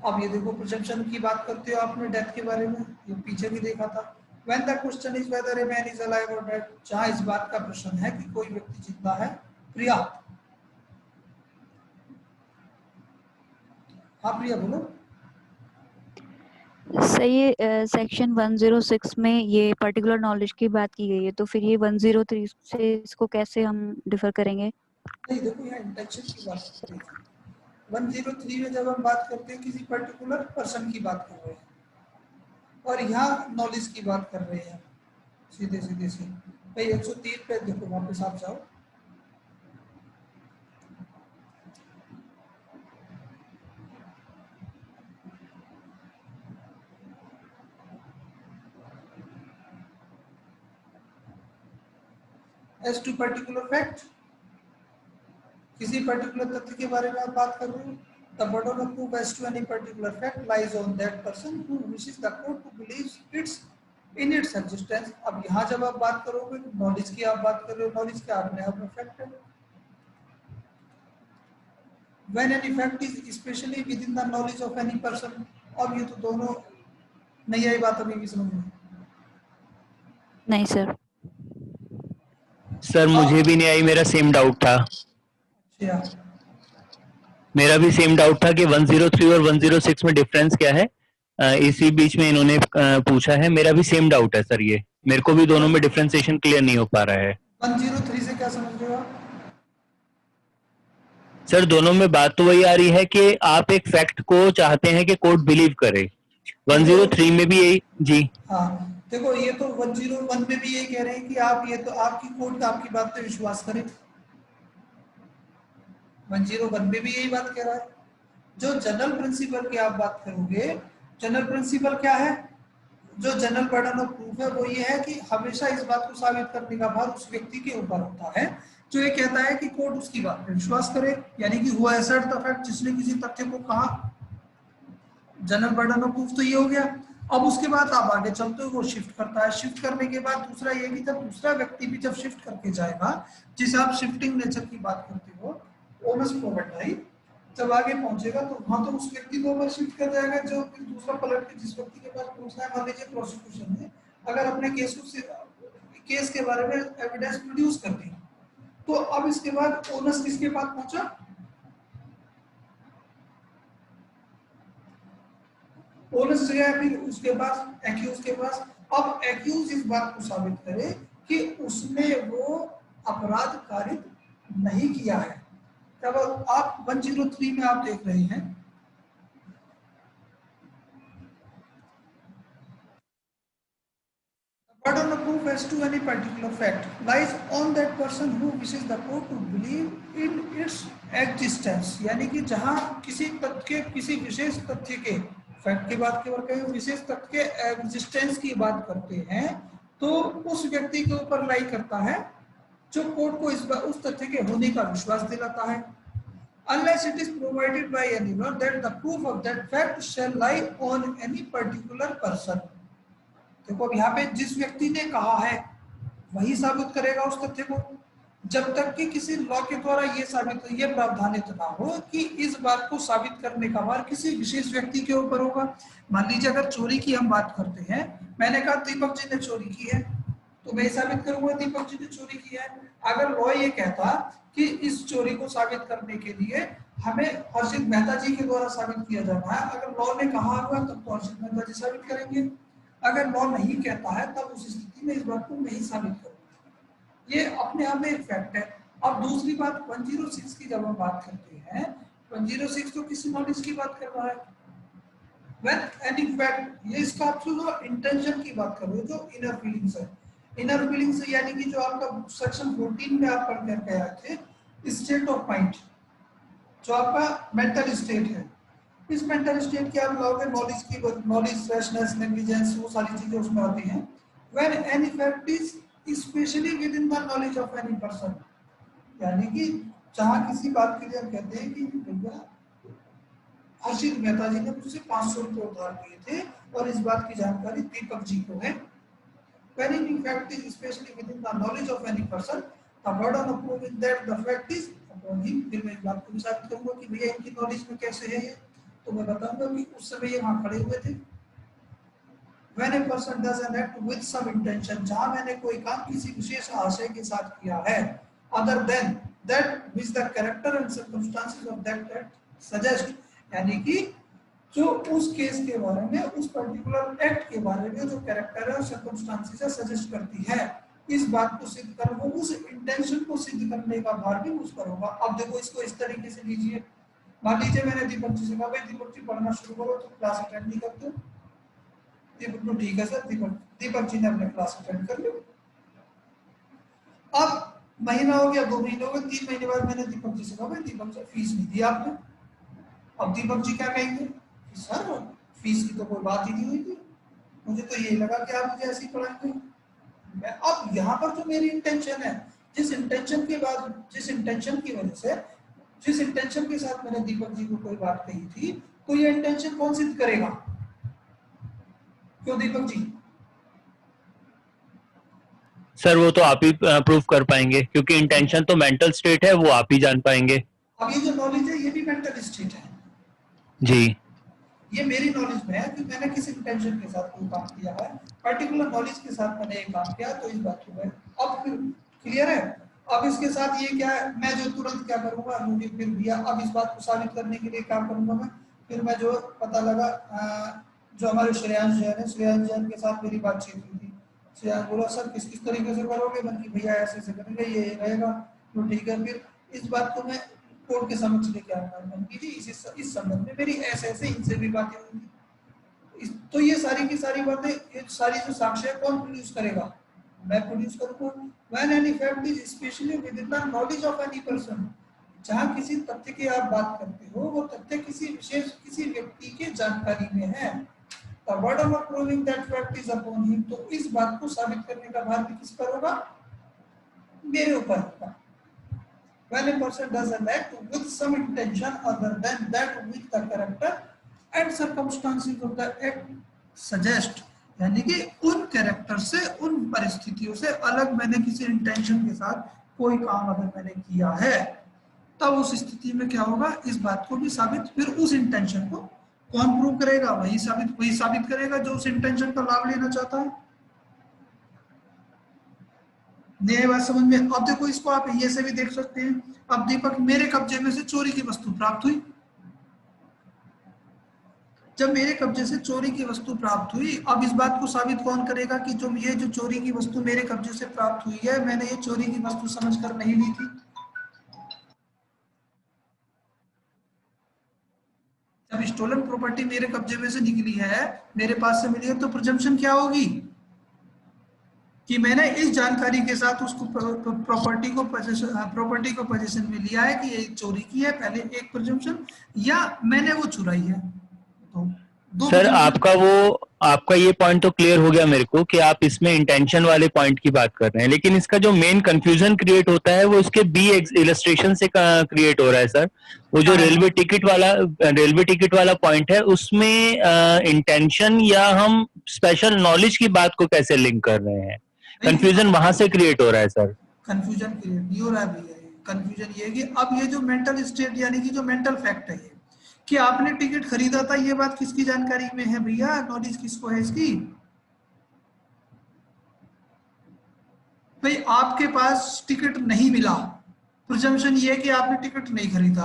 Speaker 1: अब ये देखो प्रिजम्पशन की बात करते हो आपने डेथ के बारे में, ये पीछे भी देखा था। When the question is whether a man is alive or dead, जहाँ इस बात का प्रश्न है कि कोई व्यक्ति जिंदा है प्रिया। हाँ प्रिया बोलो।
Speaker 5: सही, सेक्शन 106 में ये पर्टिकुलर नॉलेज की बात की गई है, तो फिर ये 103 से इसको कैसे हम डिफर करेंगे?
Speaker 1: नहीं देखो यहाँ इंटेंशन की बात कर रही है। 103 में जब हम बात करते हैं किसी पर्टिकुलर पर्सन की बात कर रहे हैं और यहाँ नॉलेज की बात कर रहे हैं सीधे सीधे से। भाई 103 पे देखो वापस आप जाओ। As to particular fact, किसी पर्टिकुलर तथ्य के बारे में आप बात कर रहे हो, the burden of proof as to any particular fact lies on that person who wishes the court to believe it's in its existence। अब यहाँ जब आप बात करोगे नॉलेज की आप बात कर रहे हो, नॉलेज क्या अपने आप में फैक्ट है। When any fact is especially within the knowledge of any person, अब ये तो दोनों नहीं आई बात अभी भी समझ में।
Speaker 5: नहीं सर।
Speaker 6: सर मुझे भी नहीं आई, मेरा सेम डाउट था।
Speaker 1: अच्छा
Speaker 6: मेरा भी सेम डाउट था कि 103 और 106 में डिफरेंस क्या है, इसी बीच में इन्होंने पूछा है। मेरा भी सेम डाउट है सर, ये मेरे को भी दोनों में डिफरेंशिएशन क्लियर नहीं हो पा रहा है।
Speaker 1: 103 से क्या समझ रहे हो आप?
Speaker 6: सर दोनों में बात तो वही आ रही है कि आप एक फैक्ट को चाहते हैं कि कोर्ट बिलीव करे। 103 में भी यही जी।
Speaker 1: हाँ देखो ये तो 101 में भी यही कह रहे हैं कि आप ये तो आपकी कोर्ट का आपकी बात पे विश्वास करें। 101 में भी यही बात कह रहा है। जो जनरल प्रिंसिपल की आप बात करोगे, जनरल प्रिंसिपल क्या है, जो जनरल बर्डन ऑफ प्रूफ है वो ये है कि हमेशा इस बात को साबित करने का भार उस व्यक्ति के ऊपर होता है जो ये कहता है कि कोर्ट उसकी बात पर विश्वास करे, यानी कि हुआ असर्ट द फैक्ट, जिसने किसी तथ्य को कहा। जनरल बर्डन ऑफ प्रूफ तो ये हो गया। अब उसके बाद आप आगे चलते हो, वो शिफ्ट करता है। शिफ्ट करने के बाद दूसरा ये कि जब दूसरा व्यक्ति भी जब शिफ्ट करके जाएगा, जिसे आप शिफ्टिंग नेचर की बात करते हो, ओनस प्रोबेटाई, जब आगे पहुंचेगा तो वहां तो उस व्यक्ति को ऊपर शिफ्ट कर जाएगा जो फिर दूसरा पलट के जिस व्यक्ति के पास पहुंचना है। मान लीजिए प्रोसिक्यूशन ने अगर अपने केस के बारे में एविडेंस प्रोड्यूस कर दिया, तो अब इसके बाद ओनस किसके पास पहुंचा? ओनस गया फिर उसके पास एक्यूज के पास। अब एक्यूज इस बात को साबित करे कि उसने वो अपराध कारित नहीं किया है। तब आप 103 में आप देख रहे हैं, burden of proof as to any particular fact lies on that person who wishes the court to believe in its existence। यानी कि जहां किसी तथ्य के, किसी विशेष तथ्य के, फैक्ट की बात केवल विशेष तथ्य के एग्जिस्टेंस की बात करते हैं, तो उस व्यक्ति के ऊपर लाई करता है जो कोर्ट को उस तथ्य के होने का विश्वास दिलाता है। Unless it is provided by any law that the proof of that fact shall lie on any particular person। देखो अब यहाँ पे जिस व्यक्ति ने कहा है वही साबित करेगा उस तथ्य को, जब तक कि किसी लॉ के द्वारा ये प्रावधानित ना हो कि इस बात को साबित करने का भार किसी विशेष व्यक्ति के ऊपर होगा। मान लीजिए अगर चोरी की हम बात करते हैं, मैंने कहा दीपक जी ने चोरी की है, तो मैं साबित करूंगा दीपक जी ने चोरी की है। अगर लॉ ये कहता कि इस चोरी को साबित करने के लिए हमें हर्षित मेहता जी के द्वारा साबित किया जाना है, अगर लॉ ने कहा हुआ तब तो हर्षित मेहता जी साबित करेंगे। अगर लॉ नहीं कहता है तब उस स्थिति में इस बात को मैं ही साबित करूंगा। ये अपने आप में एक फैक्ट है। अब दूसरी बात 106 की जब हम बात करते हैं, 106 तो किसी नॉलेज की बात कर रहा है। When any fact, ये इसका आप जो इंटेंशन की बात कर रहे हो, जो इनर फीलिंग्स है, इनर फीलिंग्स यानी कि जो आपका सेक्शन 14 में आप पढ़ करके आए थे, स्टेट ऑफ माइंड, जो आपका मेंटल स्टेट है, इस मेंटल स्टेट की आप लाओगे नॉलेज की, नॉलेज, फ्रेशनेस, नेग्लिजेंस, वो सारी चीजें उसमें आती हैं। When any fact is especially within the knowledge of any person, यानी कि जहां किसी बात के लिए हम कहते हैं कि भैया हर्षित मेहता जी ने मुझसे 500 रुपए उधार दिए थे और इस बात की जानकारी दीपक जी को है। When any fact is especially within the knowledge of any person, the burden of proving that the fact is upon him। फिर मैं इस बात को भी साबित करूंगा कि भैया इनकी नॉलेज में कैसे है ये, तो मैं बताऊंगा कि उस समय ये वहां खड़े हुए थे। When a person does an act with some intention, जहां मैंने कोई काम किसी विशेष आशय के साथ किया है, other than that which the character and circumstances of that act suggest, यानी कि जो उस केस के बारे में, उस पर्टिकुलर एक्ट के बारे में जो कैरेक्टर है और सर्कमस्टांसेस है सजेस्ट करती है, इस बात को सिद्ध कर, वो उस इंटेंशन को सिद्ध करने का भार भी उस पर होगा। अब देखो इसको इस तरीके से लीजिए, मान लीजिए मैंने दीपक जी से कहा भाई दीपक जी पढ़ना शुरू करो, तो क्लास अटेंड नहीं करते। दीपक जी ठीक है सर, दीपक जी ने अपने क्लास अटेंड कर ली। अब महीना हो गया, 2 महीने हो गए, 3 महीने बाद मैंने दीपक जी से कहा भाई दीपक जी फीस नहीं दी आपने। अब दीपक जी क्या कहेंगे, सर फीस की तो कोई बात ही नहीं हुई थी, मुझे तो यही लगा कि आप मुझे ऐसे ही पढ़ाएंगे। मैं अब यहाँ पर जो मेरी इंटेंशन है, जिस इंटेंशन के बाद, जिस इंटेंशन की वजह से, जिस इंटेंशन के साथ मैंने दीपक जी को कोई बात कही थी, तो ये इंटेंशन कौन सिद्ध करेगा? क्यों दीपक जी?
Speaker 6: सर वो तो आप ही प्रूव कर पाएंगे, क्योंकि इंटेंशन तो मेंटल स्टेट है, वो आप ही जान पाएंगे।
Speaker 1: अब ये जो नॉलेज है ये भी मेंटल स्टेट है
Speaker 6: जी।
Speaker 1: ये मेरी नॉलेज में है कि मैंने किस इंटेंशन के साथ कोई काम किया है, पर्टिकुलर नॉलेज के साथ मैंने एक काम किया, तो इस बात को मैं अब क्लियर है। अब इसके साथ ये क्या है, मैं जो तुरंत क्या करूंगा, मुझे फिर दिया, अब इस बात को साबित करने के लिए क्या करूंगा मैं, फिर मैं जो पता लगा जो हमारे श्रेयांश जैन है, श्रेयांश जैन के साथ मेरी बातचीत हुई थी। श्रेयांश बोला सर किस तरीके से करोगे, मैंने भैया ऐसे ऐसे करेंगे, ये रहेगा, तो ठीक है। फिर इस बात को मैं कोर्ट के समक्ष लेके आऊंगा, मैंने जी इस संबंध में मेरी ऐसे ऐसे इनसे भी बातें हुई। तो ये सारी की सारी बातें, ये सारी जो साक्ष्य कौन प्रोड्यूस करेगा, मैं प्रोड्यूस करूंगा। When any fact is especially within the knowledge of any person, जहां किसी तथ्य की आप बात करते हो, वो तथ्य किसी विशेष किसी व्यक्ति के जानकारी में है, the burden of proving that fact is upon him, तो इस बात को साबित करने का भार भी किस पर होगा, मेरे ऊपर होगा। When a person does an act with some intention other than that which the character and circumstances of the act suggest, यानी कि उन कैरेक्टर से, उन परिस्थितियों से अलग मैंने किसी इंटेंशन के साथ कोई काम अगर मैंने किया है, तब उस स्थिति में क्या होगा, इस बात को भी साबित, फिर उस इंटेंशन को कौन प्रूव करेगा, वही साबित करेगा जो उस इंटेंशन का लाभ लेना चाहता है। नई बात समझ में? अब देखो इसको आप ये से भी देख सकते हैं। अब दीपक, मेरे कब्जे में से चोरी की वस्तु प्राप्त हुई। जब मेरे कब्जे से चोरी की वस्तु प्राप्त हुई, अब इस बात को साबित कौन करेगा कि जो ये जो चोरी की वस्तु मेरे कब्जे से प्राप्त हुई है, मैंने ये चोरी की वस्तु समझकर नहीं ली थी। जब स्टोलन प्रॉपर्टी मेरे कब्जे में से निकली है, मेरे पास से मिली है, तो प्रिजम्पशन क्या होगी कि मैंने इस जानकारी के साथ उसको प्रॉपर्टी को पोजीशन में लिया है कि ये चोरी की है, पहले एक प्रिजम्पशन, या मैंने वो चुराई है। तो दो
Speaker 6: सर
Speaker 1: presumption-
Speaker 6: आपका ये पॉइंट तो क्लियर हो गया मेरे को कि आप इसमें इंटेंशन वाले पॉइंट की बात कर रहे हैं, लेकिन इसका जो मेन कंफ्यूजन क्रिएट होता है वो इसके बी इलस्ट्रेशन से क्रिएट हो रहा है सर। वो जो रेलवे टिकट वाला पॉइंट है, उसमें इंटेंशन या हम स्पेशल नॉलेज की बात को कैसे लिंक कर रहे हैं, कंफ्यूजन वहां से क्रिएट हो रहा है सर।
Speaker 1: कंफ्यूजन क्रिएट नहीं हो रहा है भैया। कंफ्यूजन ये है कि अब ये जो मेंटल स्टेट यानी कि जो मेंटल फैक्ट है ये कि आपने टिकट खरीदा था, ये बात किसकी जानकारी में है भैया, नॉलेज किसको है इसकी? भाई आपके पास टिकट नहीं मिला, प्रिजम्पशन ये है कि आपने टिकट नहीं खरीदा।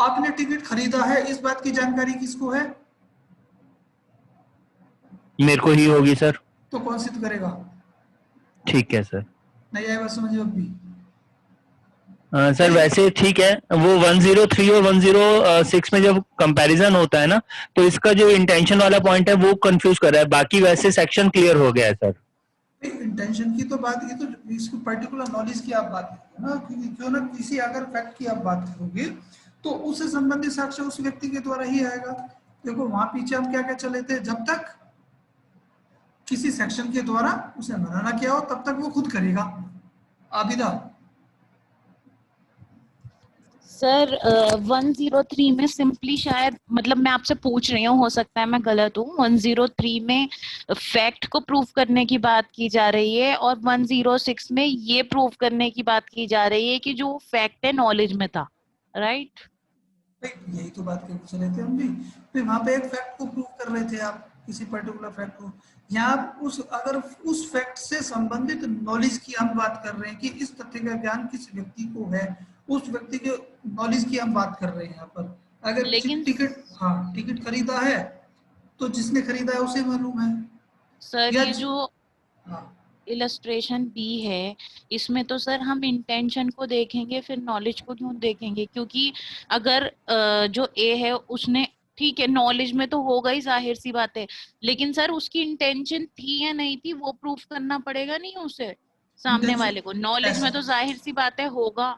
Speaker 1: आपने टिकट खरीदा है, इस बात की जानकारी किसको है?
Speaker 6: मेरे को ही होगी सर।
Speaker 1: तो कौन सिद्ध करेगा?
Speaker 6: ठीक है सर।
Speaker 1: नहीं आया बात समझ अब भी?
Speaker 6: सर वैसे ठीक है, वो 103 और 106 में जब कंपैरिजन होता है ना, तो इसका जो इंटेंशन वाला पॉइंट है वो कंफ्यूज कर रहा है, बाकी वैसे सेक्शन क्लियर हो गया है सर।
Speaker 1: इंटेंशन की तो बात, ये तो इसको पर्टिकुलर नॉलेज की आप बात करोगे ना, क्योंकि क्यों ना किसी अगर फैक्ट की आप बात करोगे तो उससे संबंधित साक्ष्य उस व्यक्ति के द्वारा ही आएगा। देखो वहां पीछे हम क्या क्या चले थे, जब तक किसी सेक्शन के द्वारा उसे मना ना किया हो तब तक वो खुद करेगा। आबिदा,
Speaker 4: सर 103 में सिंपली शायद, मतलब मैं आपसे पूछ रही हूँ, हो सकता है मैं गलत हूँ, 103 में फैक्ट को प्रूव करने की बात की जा रही है और 106 में ये प्रूव करने की बात की जा रही है कि जो फैक्ट है नॉलेज में था, राइट?
Speaker 1: यही तो बात कर चले थे हम भी। फिर वहां पे एक फैक्ट को प्रूव कर रहे थे आप, किसी पर्टिकुलर फैक्ट को। यहाँ अगर उस फैक्ट से संबंधित नॉलेज की हम बात कर रहे हैं कि इस तथ्य का ज्ञान किस व्यक्ति को है, उस व्यक्ति के नॉलेज की हम बात कर रहे हैं यहाँ पर। अगर
Speaker 4: लेकिन
Speaker 1: टिकट खरीदा है तो जिसने खरीदा है उसे मालूम है।
Speaker 4: सर ये जो
Speaker 1: हाँ,
Speaker 4: इलस्ट्रेशन बी है, इसमें तो सर हम इंटेंशन को देखेंगे, फिर नॉलेज को क्यों देखेंगे? क्योंकि अगर जो ए है उसने, ठीक है नॉलेज में तो होगा ही, जाहिर सी बात है, लेकिन सर उसकी इंटेंशन थी या नहीं थी वो प्रूफ करना पड़ेगा नहीं उसे, सामने वाले को। नॉलेज में तो जाहिर सी बात है होगा,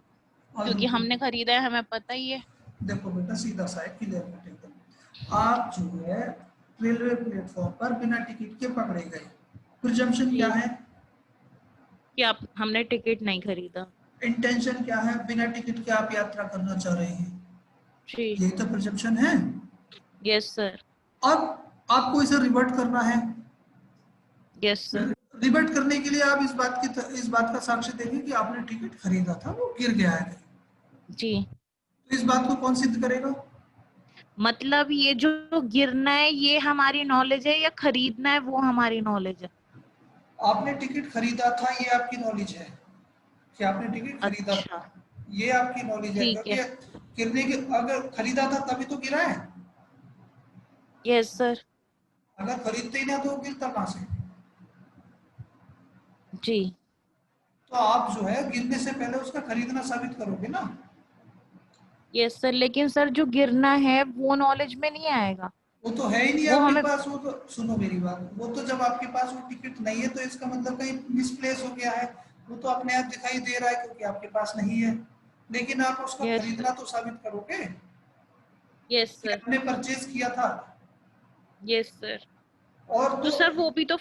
Speaker 4: क्योंकि हमने खरीदा है, हमें पता ही है।
Speaker 1: देखो बेटा सीधा सा है, क्लियर कट एकदम। आप जो है रेलवे प्लेटफॉर्म पर बिना टिकट के पकड़े गए, प्रिजम्पशन क्या है
Speaker 4: कि आप, हमने टिकट नहीं खरीदा।
Speaker 1: इंटेंशन क्या है, बिना टिकट के आप यात्रा करना चाह रहे हैं,
Speaker 4: जी
Speaker 1: यही तो प्रिजम्पशन है।
Speaker 4: Yes sir.
Speaker 1: अब आपको इसे रिवर्ट करना है।
Speaker 4: Yes sir.
Speaker 1: रिवर्ट करने के लिए आप इस बात का साक्ष्य देंगे कि आपने टिकट खरीदा था, वो गिर गया है।
Speaker 4: जी,
Speaker 1: तो इस बात को कौन सिद्ध करेगा?
Speaker 4: मतलब ये जो गिरना है ये हमारी नॉलेज है या खरीदना है वो हमारी नॉलेज है?
Speaker 1: आपने टिकट खरीदा था, ये आपकी नॉलेज है कि आपने टिकट खरीदा
Speaker 4: अच्छा,
Speaker 1: था, ये आपकी नॉलेज है।
Speaker 4: ठीक है।
Speaker 1: क्योंकि गिरने के, अगर खरीदा था तभी तो गिरा है,
Speaker 4: यस सर।
Speaker 1: अगर खरीदते ही ना तो गिरता कहां से?
Speaker 4: जी
Speaker 1: तो आप जो है गिरने से पहले उसका खरीदना साबित करोगे ना।
Speaker 4: यस सर, लेकिन सर जो गिरना है वो नॉलेज में नहीं आएगा।
Speaker 1: वो तो है ही नहीं
Speaker 4: वो
Speaker 1: आपके
Speaker 4: हमें,
Speaker 1: पास। वो तो सुनो मेरी बात, वो तो जब आपके पास वो टिकट नहीं है तो इसका मतलब कहीं मिसप्लेस हो गया है, वो तो अपने आप दिखाई दे रहा है क्योंकि आपके पास नहीं है। लेकिन आप उसका
Speaker 4: Yes,
Speaker 1: खरीदना तो साबित करोगे
Speaker 4: यस
Speaker 1: कि
Speaker 4: सर।
Speaker 1: आपने परचेज किया था।
Speaker 4: Yes sir.
Speaker 1: और
Speaker 4: तो सर वो भी तो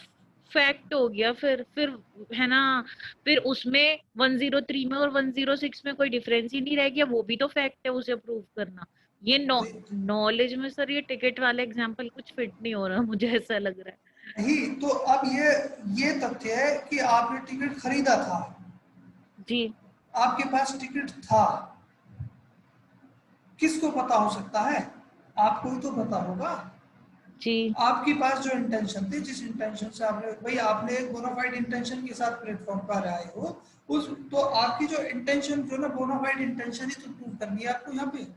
Speaker 4: फैक्ट हो गया फिर है ना, फिर उसमें 103 में और 106 में कोई डिफरेंस ही नहीं रह गया, वो भी तो फैक्ट है उसे प्रूव करना। ये नॉलेज में सर ये टिकट वाला एग्जांपल कुछ फिट नहीं हो रहा, मुझे ऐसा लग रहा है।
Speaker 1: नहीं तो अब ये तथ्य है कि आपने टिकट खरीदा था,
Speaker 4: जी
Speaker 1: आपके पास टिकट था, किसको पता हो सकता है? आपको ही तो पता होगा।
Speaker 4: जी
Speaker 1: आपके पास जो इंटेंशन थी, जिस इंटेंशन से आपने, भाई आपने एक बोनाफाइड इंटेंशन के साथ प्लेटफॉर्म पर आए हो, उस तो आपकी जो इंटेंशन जो ना बोनाफाइड इंटेंशन ही तो प्रूव करनी है आपको यहाँ पे।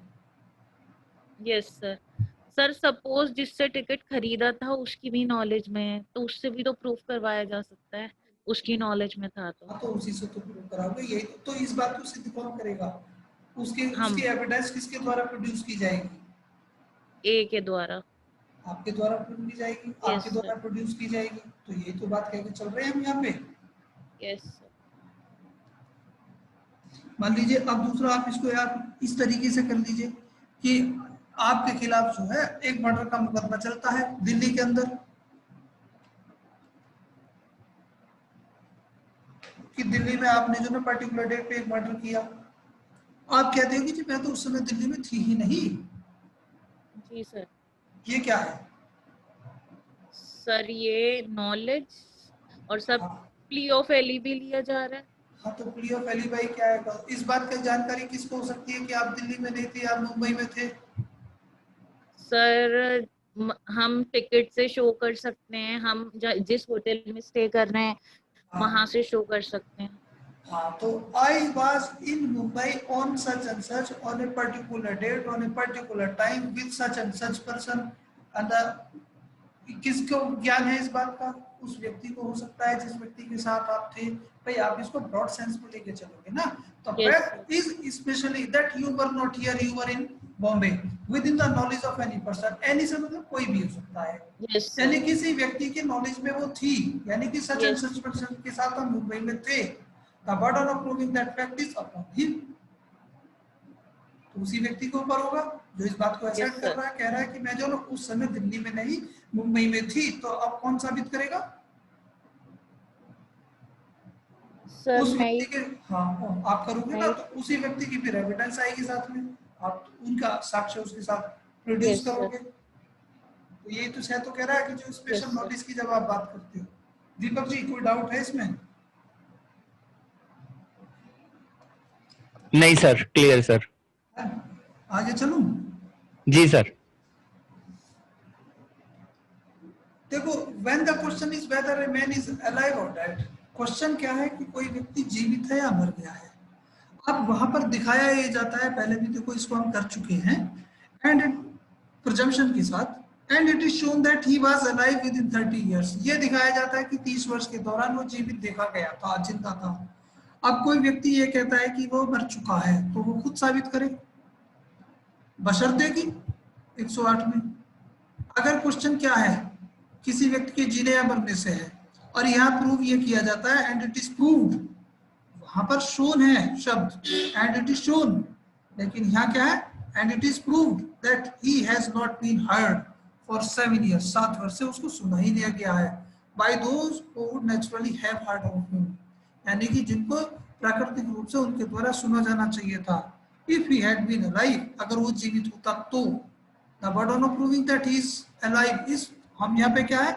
Speaker 4: Yes sir. सर सपोज जिससे टिकट खरीदा था उसकी भी नॉलेज में है तो उससे भी तो प्रूफ करवाया जा सकता है, उसकी नॉलेज में था तो।
Speaker 1: हाँ, तो उसी से तो प्रूव कराओगे, यही तो इस बात को सिद्ध कौन करेगा? उसकी
Speaker 4: हम
Speaker 1: उसकी एविडेंस किसके द्वारा प्रोड्यूस की जाएगी?
Speaker 4: ए के द्वारा।
Speaker 1: आपके द्वारा प्रूव की जाएगी,
Speaker 4: यस
Speaker 1: आपके
Speaker 4: सर।
Speaker 1: द्वारा प्रोड्यूस की जाएगी। तो यही तो बात कह के चल रहे हैं हम यहाँ पे।
Speaker 4: Yes sir.
Speaker 1: मान लीजिए अब दूसरा, आप इसको यार इस तरीके से कर लीजिए कि आपके खिलाफ जो है एक मर्डर का मुकदमा चलता है दिल्ली के अंदर, कि दिल्ली में आपने जो ना पर्टिकुलर डेट पे एक मर्डर किया। आप कहते हो कि जी मैं तो उस समय दिल्ली में थी ही नहीं।
Speaker 4: जी सर।
Speaker 1: ये क्या है?
Speaker 4: सर ये नॉलेज और सब
Speaker 1: हाँ,
Speaker 4: प्ली ऑफ एली भी लिया जा रहा है।
Speaker 1: हाँ, तो प्ली ऑफ एलिबाई क्या है? इस बात की जानकारी किसको हो सकती है कि आप दिल्ली में नहीं थे, आप मुंबई में थे?
Speaker 4: सर हम टिकट से शो कर सकते हैं, हम जिस होटल में स्टे कर रहे हैं वहां
Speaker 1: हाँ,
Speaker 4: से शो कर सकते हैं।
Speaker 1: हाँ, तो I was in Mumbai on such and such on a particular date on a particular time with such and such person, and the किसको ज्ञान है इस बात का? उस व्यक्ति को हो सकता है जिस व्यक्ति के साथ आप थे। भाई आप इसको ब्रॉड सेंस में लेके चलोगे ना, तो
Speaker 4: yes
Speaker 1: fact is specially that you were not here, you were in Bombay with in the knowledge of any person. Any से मतलब कोई भी हो सकता है,
Speaker 4: यस
Speaker 1: यानी
Speaker 4: सर।
Speaker 1: किसी व्यक्ति के नॉलेज में वो थी, यानी कि such and
Speaker 4: yes
Speaker 1: such person के साथ हम मुंबई में थे। The burden of proving that fact is upon him. तो उसी व्यक्ति के ऊपर होगा जो इस बात को
Speaker 4: यस
Speaker 1: एक्सेप्ट कर
Speaker 4: सर।
Speaker 1: रहा है, कह रहा है कि मैं जो ना उस समय दिल्ली में नहीं मुंबई में थी। तो अब कौन साबित करेगा?
Speaker 4: सर
Speaker 1: उस
Speaker 4: मैं
Speaker 1: व्यक्ति के। हाँ, आप करोगे ना
Speaker 4: मैं
Speaker 1: तो उसी व्यक्ति की फिर एविडेंस आएगी साथ में, आप उनका साक्ष्य उसके साथ प्रोड्यूस
Speaker 4: यस सर।
Speaker 1: करोगे। तो यही तो है, तो कह रहा है कि जो स्पेशल
Speaker 4: यस सर।
Speaker 1: नॉलेज की जब आप बात करते हो। दीपक जी कोई डाउट है इसमें?
Speaker 6: नहीं सर, क्लियर सर।
Speaker 1: है? आगे चलूं?
Speaker 6: जी सर।
Speaker 1: देखो, when the question is whether a man is alive or dead, question क्या है कि कोई व्यक्ति जीवित है या मर गया है। अब वहां पर दिखाया ये जाता है, पहले भी देखो इसको हम कर चुके हैं, एंड प्रिजम्पशन के साथ, and it is shown that he was alive with in 30 years. ये दिखाया जाता है कि 30 वर्ष के दौरान वो जीवित देखा गया था, जिंदा था। अब कोई व्यक्ति ये कहता है कि वो मर चुका है, तो वो खुद साबित करे बशर्ते कि 108 में। अगर क्वेश्चन क्या है, किसी व्यक्ति के जीने या मरने से है, और यहाँ प्रूव ये किया जाता है एंड इट इज प्रूव्ड, वहां पर शोन है शब्द एंड इट इज शोन, लेकिन यहाँ क्या है? And it is proved that he has not been heard for 7 years, 7 वर्ष से उसको सुना ही नहीं गया है, by those who would naturally have heard of him, यानी कि जिनको प्राकृतिक रूप से उनके द्वारा सुना जाना चाहिए था। If he had been alive, अगर वो जीवित होता तो। The burden of proving that he is alive is, हम यहाँ पे क्या है,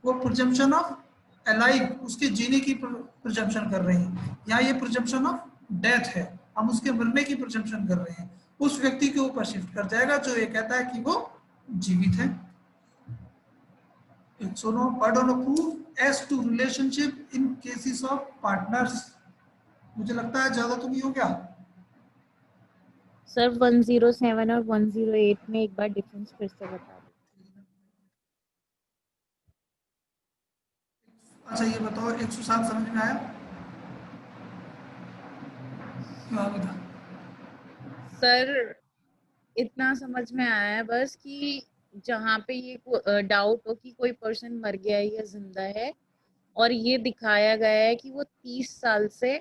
Speaker 1: वो प्रिजम्पशन ऑफ अलाइव, उसके जीने की प्रिजम्पशन कर रहे हैं। यहाँ ये प्रिजम्पशन ऑफ डेथ है, हम उसके मरने की प्रिजम्पशन कर रहे हैं। उस व्यक्ति के ऊपर शिफ्ट कर जाएगा जो ये कहता है कि वो जीवित है। सुनो, burden of proof as to relationship in cases of partners. मुझे लगता है ज्यादा तो नहीं हो गया।
Speaker 4: सर 107 और 108 में एक बार डिफरेंस फिर से बता दीजिए।
Speaker 1: अच्छा ये बताओ, 107 समझ में आया? क्यों आगे था?
Speaker 4: सर इतना समझ में आया है बस कि जहाँ पे ये डाउट हो कि कोई पर्सन मर गया है या जिंदा है, और ये दिखाया गया है कि वो 30 साल से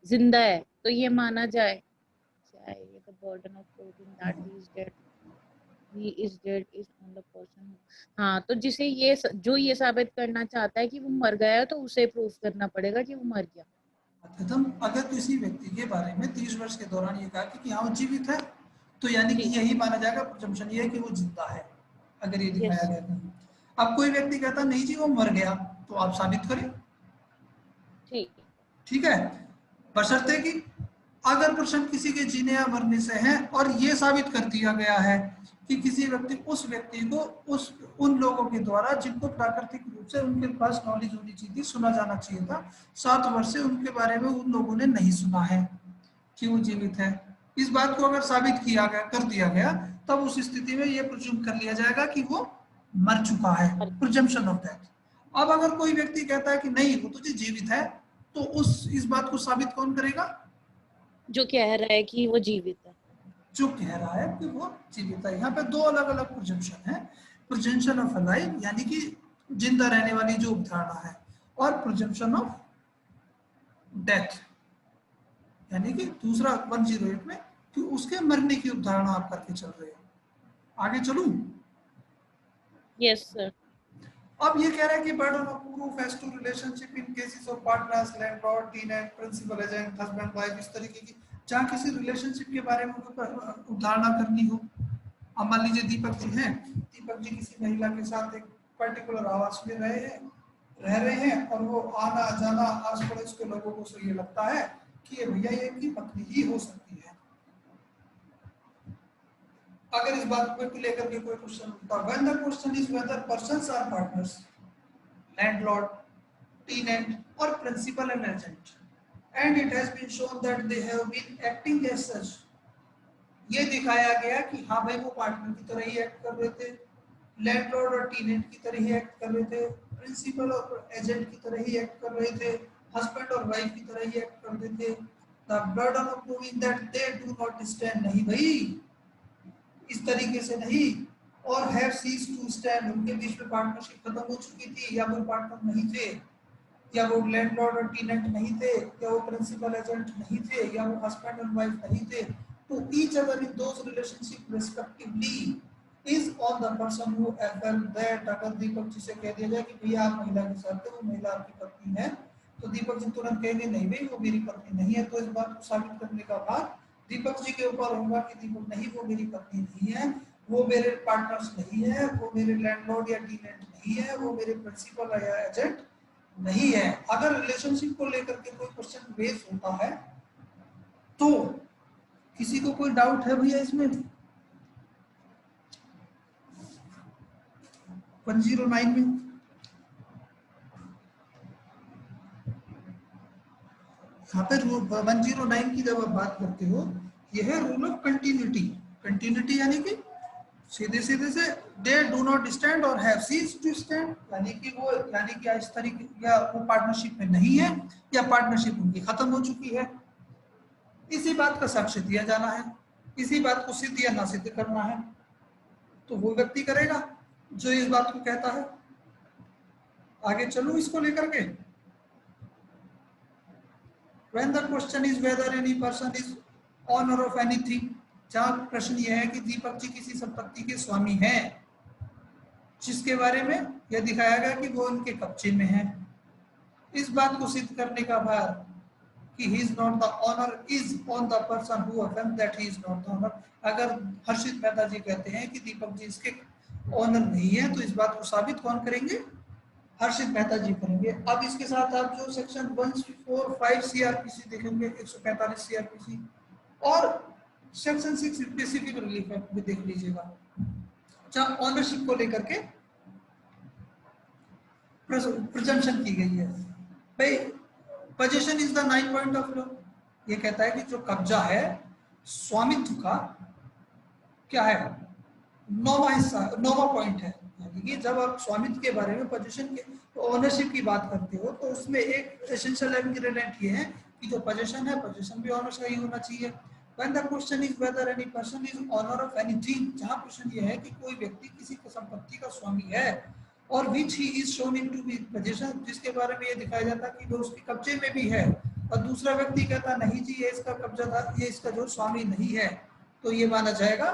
Speaker 4: जिंदा है, तो ये माना जाए क्या है ये, the burden of proving that he is dead is on the person. हाँ, तो जिसे ये जो ये साबित करना चाहता है कि वो मर गया है तो उसे प्रूफ करना पड़ेगा कि वो मर गया।
Speaker 1: अतः अगर किसी व्यक्ति के बारे में 30 वर्ष के दौरान ये कहा कि हाँ वो जीवित है, तो यानी कि यही माना जाएगा, प्रिजम्पशन ये है कि वो जिंदा है, अगर ये दिखाया
Speaker 4: यस
Speaker 1: गया तो। अब कोई व्यक्ति कहता नहीं जी वो मर गया, तो आप साबित करें।
Speaker 4: ठीक।
Speaker 1: ठीक है, बशर्ते कि अगर प्रश्न किसी के जीने या मरने से है और ये साबित कर दिया गया है कि किसी व्यक्ति उस व्यक्ति को उन लोगों के द्वारा जिनको प्राकृतिक रूप से उनके पास नॉलेज होनी चाहिए थी, सुना जाना चाहिए था, 7 वर्ष से उनके बारे में उन लोगों ने नहीं सुना है कि वो जीवित है, इस बात को अगर साबित किया गया, कर दिया गया, तब उस स्थिति में ये प्रिज्यूम कर लिया जाएगा कि वो मर चुका है, प्रिजम्पशन ऑफ डेथ। अब अगर कोई व्यक्ति कहता है कि नहीं वो तुझे जीवित है, तो इस बात को साबित कौन करेगा?
Speaker 4: जो कह रहा है कि वो जीवित है।
Speaker 1: जो कह रहा है कि वो जीवित है। यहाँ पे 2 अलग अलग प्रिजम्पशन है, प्रिजम्पशन ऑफ अलाइव यानी कि जिंदा रहने वाली जो अवधारणा है, और प्रिजम्पशन ऑफ डेथ यानी कि दूसरा 108 में कि उसके मरने की अवधारणा आप करके चल रहे हो। आगे चलूं?
Speaker 4: Yes sir.
Speaker 1: अब ये कह रहा है कि burden of proof as to relationship in cases of partners, landlord, tenant, principal agent, husband wife, इस तरीके की जहाँ किसी रिलेशनशिप के बारे में उदाहरणा करनी हो। अब मान लीजिए दीपक जी हैं, दीपक जी किसी महिला के साथ एक पर्टिकुलर आवास में रह रहे हैं और वो आना जाना आस पड़ोस के लोगों को से ये लगता है कि ये भैया ये इनकी पत्नी ही हो सकती है। अगर इस बात को लेकर के कोई क्वेश्चन उठता, when the question is whether persons are partners, landlord, tenant और principal and agent, and it has been shown that they have been acting as such, ये दिखाया गया कि हाँ भाई वो पार्टनर की तरह ही एक्ट कर रहे थे, लैंडलॉर्ड और टेनेंट की तरह ही एक्ट कर रहे थे, प्रिंसिपल और एजेंट की तरह ही एक्ट कर रहे थे, हस्बैंड और वाइफ की तरह ही एक्ट कर रहे थे। The burden of proving that they do not stand, नहीं भाई इस तरीके से नहीं, और हैव सीज टू स्टैंड, उनके बीच में पार्टनरशिप खत्म हो चुकी थी, या वो पार्टनर नहीं थे, या वो लैंडलॉर्ड और टेनेंट नहीं थे, या वो प्रिंसिपल एजेंट नहीं थे, या वो हस्बैंड एंड वाइफ नहीं थे, तो each other in those relationship respectively is on the person who FL that. अगर दीपक जी से कह दिया जाए कि भैया आप महिला के साथ थे, वो महिला आपकी पत्नी है, तो दीपक जी तुरंत कहेंगे नहीं भाई वो मेरी पत्नी नहीं है, तो इस बात को साबित करने का भार दीपक जी के ऊपर होगा कि दीपक नहीं वो मेरी पत्नी नहीं है, वो मेरे पार्टनर्स नहीं है, वो मेरे लैंडलॉर्ड या टेनेंट नहीं है, वो मेरे प्रिंसिपल या एजेंट नहीं है। अगर रिलेशनशिप को लेकर के कोई क्वेश्चन रेज होता है तो किसी को कोई डाउट है भैया इसमें? 109 में यहाँ पे 109 की जब आप बात करते हो, यह है रूल ऑफ कंटिन्यूटी। कंटिन्यूटी यानी कि सीधे सीधे से दे डू नॉट स्टैंड और हैव सीज्ड टू स्टैंड, यानी कि इस तरीके या वो पार्टनरशिप में नहीं है या पार्टनरशिप उनकी खत्म हो चुकी है। इसी बात का साक्ष्य दिया जाना है, इसी बात को सिद्ध या ना सिद्ध करना है, तो वो व्यक्ति करेगा जो इस बात को कहता है। आगे चलूं इसको लेकर के। When the question is whether any person is owner of anything, जहाँ प्रश्न यह है कि दीपक जी किसी संपत्ति के स्वामी हैं जिसके बारे में यह दिखाया गया कि वो उनके कब्जे में है, इस बात को सिद्ध करने का भार कि he is not the owner is on the person who affirms that he is not the owner। अगर हर्षित मेहता जी कहते हैं कि दीपक जी इसके ओनर नहीं है, तो इस बात को साबित कौन करेंगे? हर्षित मेहता जी करेंगे। अब इसके साथ आप जो सेक्शन 145 सीआरपीसी देखेंगे, 145 सीआरपीसी और सेक्शन 6 स्पेसिफिक रिलीफ एक्ट भी देख लीजिएगा, जहां ओनरशिप को लेकर के प्रिजम्पशन की गई है। भाई position is the 9 point of law, ये कहता है कि जो कब्जा है स्वामित्व का क्या है, 9वां हिस्सा, 9वां पॉइंट है। यानी कि जब आप स्वामित्व के बारे में पोजीशन के ओनरशिप की बात करते हो, तो उसमें एक एसेंशियल इंग्रेडिएंट ये है कि जो पोजीशन है, पोजीशन भी ऑनर का ही होना चाहिए। When the question is whether any person is owner of anything, जहाँ प्रश्न ये है कि कोई व्यक्ति किसी संपत्ति का स्वामी है और which he is shown into be possession, जिसके बारे में ये दिखाया जाता है कि वो उसके कब्जे में भी है, और दूसरा व्यक्ति कहता नहीं जी ये इसका कब्जा था, ये इसका जो स्वामी नहीं है, तो ये माना जाएगा।